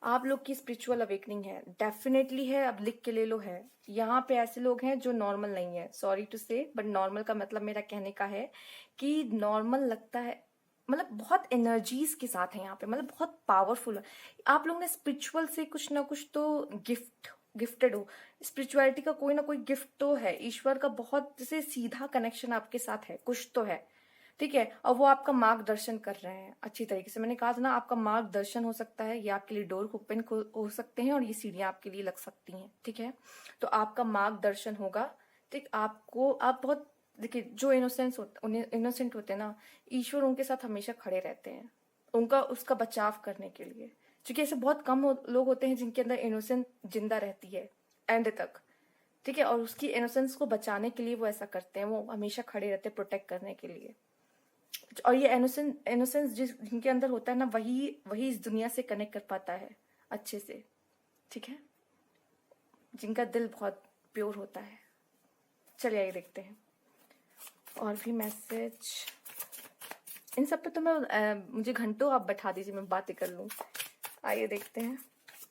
आप लोग की स्पिरिचुअल अवेकनिंग है, डेफिनेटली है। अब लिख के ले लो, है। यहाँ पे ऐसे लोग हैं जो नॉर्मल नहीं है, सॉरी टू से, बट नॉर्मल का मतलब मेरा कहने का है कि नॉर्मल लगता है, मतलब बहुत एनर्जीज के साथ है यहाँ पे, मतलब बहुत पावरफुल है। आप लोग ने स्पिरिचुअल से कुछ ना कुछ तो गिफ्टेड हो, स्पिरिचुअलिटी का कोई ना कोई गिफ्ट तो है, ईश्वर का बहुत जैसे सीधा कनेक्शन आपके साथ है, कुछ तो है, ठीक है। और वो आपका मार्गदर्शन कर रहे हैं अच्छी तरीके से। मैंने कहा था ना, आपका मार्गदर्शन हो सकता है, ये आपके लिए डोर ओपन हो सकते हैं, और ये सीढ़ियां आपके लिए लग सकती हैं, ठीक है। तो आपका मार्गदर्शन होगा, ठीक। आपको, आप बहुत, देखिए, जो इनोसेंट होते हैं ना, ईश्वर उनके साथ हमेशा खड़े रहते हैं, उनका उसका बचाव करने के लिए। क्योंकि ऐसे बहुत कम लोग होते हैं जिनके अंदर इनोसेंस जिंदा रहती है एंड तक, ठीक है। और उसकी इनोसेंस को बचाने के लिए वो ऐसा करते हैं, वो हमेशा खड़े रहते हैं प्रोटेक्ट करने के लिए। और ये इनोसेंस जिनके अंदर होता है ना, वही इस दुनिया से कनेक्ट कर पाता है अच्छे से, ठीक है, जिनका दिल बहुत प्योर होता है। चलिए आइए देखते हैं और भी मैसेज। इन सब पे तो मैं मुझे घंटों आप बैठा दीजिए, मैं बातें कर लूं। आइए देखते हैं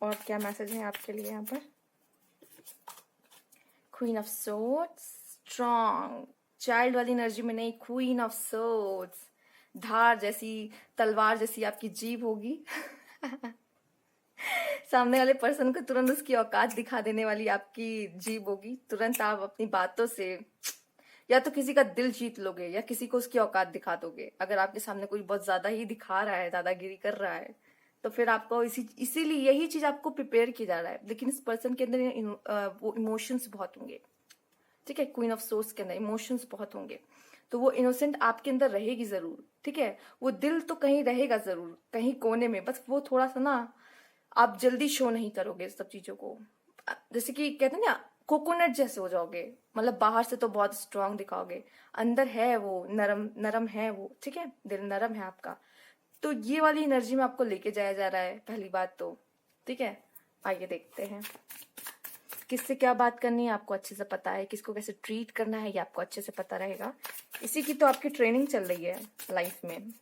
और क्या मैसेज है आपके लिए यहाँ पर। Queen of swords, strong, child वाली एनर्जी में नहीं, क्वीन ऑफ सोर्ड्स, धार जैसी, तलवार जैसी आपकी जीभ होगी। सामने वाले पर्सन को तुरंत उसकी औकात दिखा देने वाली आपकी जीभ होगी। तुरंत आप अपनी बातों से या तो किसी का दिल जीत लोगे, या किसी को उसकी औकात दिखा दोगे। अगर आपके सामने कोई बहुत ज्यादा ही दिखा रहा है, दादागिरी कर रहा है, तो फिर आपको इसीलिए यही चीज आपको प्रिपेयर की जा रहा है। लेकिन इस पर्सन के अंदर वो इमोशंस बहुत होंगे, ठीक है। क्वीन ऑफ सोर्स के अंदर इमोशंस बहुत होंगे, तो वो इनोसेंट आपके अंदर रहेगी जरूर, ठीक है। वो दिल तो कहीं रहेगा जरूर, कहीं कोने में, बस वो थोड़ा सा ना, आप जल्दी शो नहीं करोगे सब चीजों को। जैसे कि कहते हैं ना, कोकोनट जैसे हो जाओगे, मतलब बाहर से तो बहुत स्ट्रांग दिखाओगे, अंदर है वो नरम नरम है वो, ठीक है, दिल नरम है आपका। तो ये वाली एनर्जी में आपको लेके जाया जा रहा है, पहली बात तो, ठीक है। आइए देखते हैं किससे क्या बात करनी है, आपको अच्छे से पता है, किसको कैसे ट्रीट करना है, ये आपको अच्छे से पता रहेगा। इसी की तो आपकी ट्रेनिंग चल रही है लाइफ में।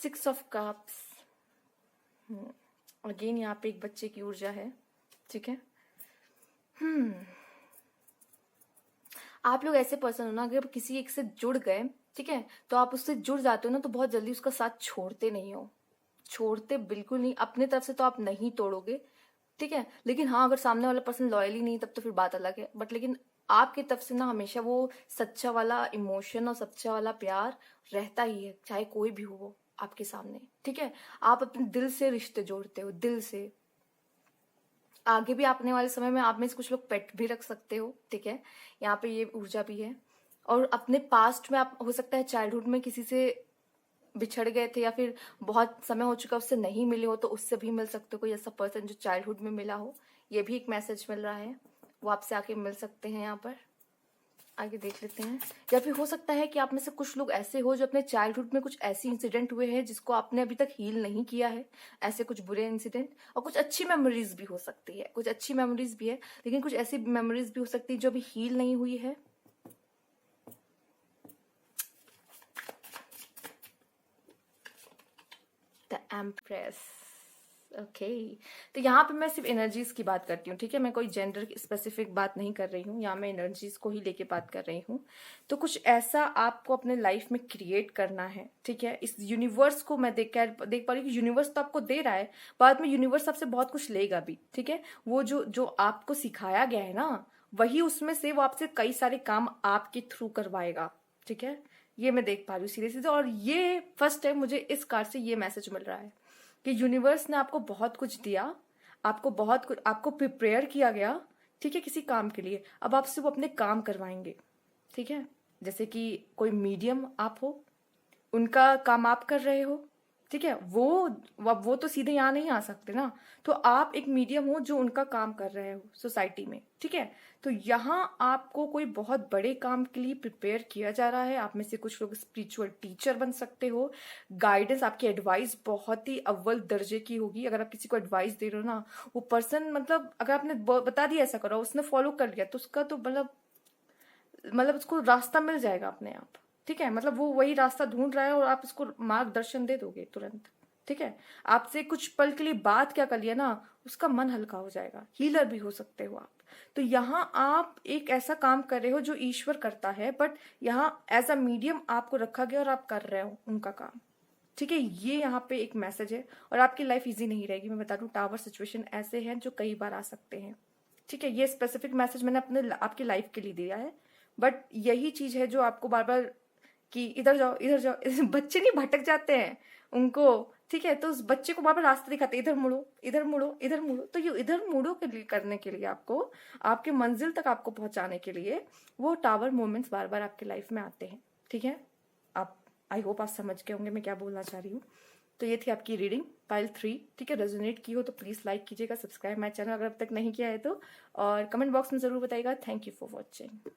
6 ऑफ कप्स, अगेन यहाँ पे एक बच्चे की ऊर्जा है, ठीक है। आप लोग ऐसे पर्सन हो ना, अगर किसी एक से जुड़ गए, ठीक है, तो आप उससे जुड़ जाते हो ना, तो बहुत जल्दी उसका साथ छोड़ते नहीं हो, छोड़ते बिल्कुल नहीं। अपने तरफ से तो आप नहीं तोड़ोगे, ठीक है, लेकिन हाँ, अगर सामने वाला पर्सन लॉयल ही नहीं, तब तो फिर बात अलग है। बट लेकिन आपकी तरफ से ना हमेशा वो सच्चा वाला इमोशन और सच्चा वाला प्यार रहता ही है, चाहे कोई भी हो वो आपके सामने, ठीक है। आप अपने दिल से रिश्ते जोड़ते हो, दिल से। आगे भी आने वाले समय में आप में से कुछ लोग पेट भी रख सकते हो, ठीक है, यहाँ पे ये ऊर्जा भी है। और अपने पास्ट में आप हो सकता है चाइल्डहुड में किसी से बिछड़ गए थे या फिर बहुत समय हो चुका उससे नहीं मिले हो, तो उससे भी मिल सकते हो। कोई ऐसा पर्सन जो चाइल्डहुड में मिला हो, ये भी एक मैसेज मिल रहा है, वो आपसे आके मिल सकते हैं। यहाँ पर आगे देख लेते हैं। या फिर हो सकता है कि आप में से कुछ लोग ऐसे हो जो अपने चाइल्डहुड में कुछ ऐसे इंसिडेंट हुए हैं जिसको आपने अभी तक हील नहीं किया है, ऐसे कुछ बुरे इंसिडेंट। और कुछ अच्छी मेमोरीज भी हो सकती है, कुछ अच्छी मेमोरीज भी है, लेकिन कुछ ऐसी मेमोरीज भी हो सकती है जो अभी हील नहीं हुई है। The empress, okay. तो यहाँ पे मैं सिर्फ एनर्जीज की बात करती हूँ, ठीक है, मैं कोई जेंडर स्पेसिफिक बात नहीं कर रही हूँ, यहाँ मैं एनर्जीज को ही लेके बात कर रही हूँ। तो कुछ ऐसा आपको अपने लाइफ में क्रिएट करना है, ठीक है। इस यूनिवर्स को मैं देख पा रही हूँ कि यूनिवर्स तो आपको दे रहा है, बाद में यूनिवर्स आपसे बहुत कुछ लेगा भी, ठीक है। वो जो जो आपको सिखाया गया है ना, वही उसमें से वो आपसे कई सारे काम आपके थ्रू करवाएगा, ठीक है। ये मैं देख पा रही हूँ सीधे सीधे। और ये फर्स्ट टाइम मुझे इस कार्ड से ये मैसेज मिल रहा है कि यूनिवर्स ने आपको बहुत कुछ दिया, आपको बहुत कुछ, आपको प्रिपेयर किया गया, ठीक है, किसी काम के लिए। अब आप सिर्फ अपने काम करवाएंगे, ठीक है। जैसे कि कोई मीडियम आप हो, उनका काम आप कर रहे हो, ठीक है। वो तो सीधे यहाँ नहीं आ सकते ना, तो आप एक मीडियम हो जो उनका काम कर रहे हो सोसाइटी में, ठीक है। तो यहाँ आपको कोई बहुत बड़े काम के लिए प्रिपेयर किया जा रहा है। आप में से कुछ लोग स्पिरिचुअल टीचर बन सकते हो। गाइडेंस, आपकी एडवाइस बहुत ही अव्वल दर्जे की होगी। अगर आप किसी को एडवाइस दे रहे हो ना, वो पर्सन मतलब अगर आपने बता दिया ऐसा करो, उसने फॉलो कर लिया, तो उसका तो मतलब उसको रास्ता मिल जाएगा अपने आप, ठीक है। मतलब वो वही रास्ता ढूंढ रहा है और आप उसको मार्गदर्शन दे दोगे तुरंत, ठीक है। आपसे कुछ पल के लिए बात क्या कर लिया ना, उसका मन हल्का हो जाएगा। हीलर भी हो सकते हो आप। तो यहाँ आप एक ऐसा काम कर रहे हो जो ईश्वर करता है, बट यहाँ एज अ मीडियम आपको रखा गया और आप कर रहे हो उनका काम, ठीक है। ये यहाँ पे एक मैसेज है। और आपकी लाइफ इजी नहीं रहेगी, मैं बता दूं, टावर सिचुएशन ऐसे हैं जो कई बार आ सकते हैं, ठीक है। ये स्पेसिफिक मैसेज मैंने अपने आपकी लाइफ के लिए दिया है, बट यही चीज है जो आपको बार बार कि इधर जाओ इधर जाओ बच्चे नहीं भटक जाते हैं उनको, ठीक है। तो उस बच्चे को बार बार रास्ता दिखाते, इधर मुड़ो इधर मुड़ो इधर मुड़ो। तो ये इधर मुड़ो के लिए करने के लिए, आपको आपके मंजिल तक आपको पहुंचाने के लिए वो टावर मोमेंट्स बार बार आपके लाइफ में आते हैं, ठीक है। आप, आई होप आप समझ गए होंगे मैं क्या बोलना चाह रही हूँ। तो ये थी आपकी रीडिंग पाइल 3, ठीक है। रेजोनेट की हो तो प्लीज लाइक कीजिएगा, सब्सक्राइब माय चैनल अगर अब तक नहीं किया है तो, और कमेंट बॉक्स में जरूर बताइएगा। Thank you for watching.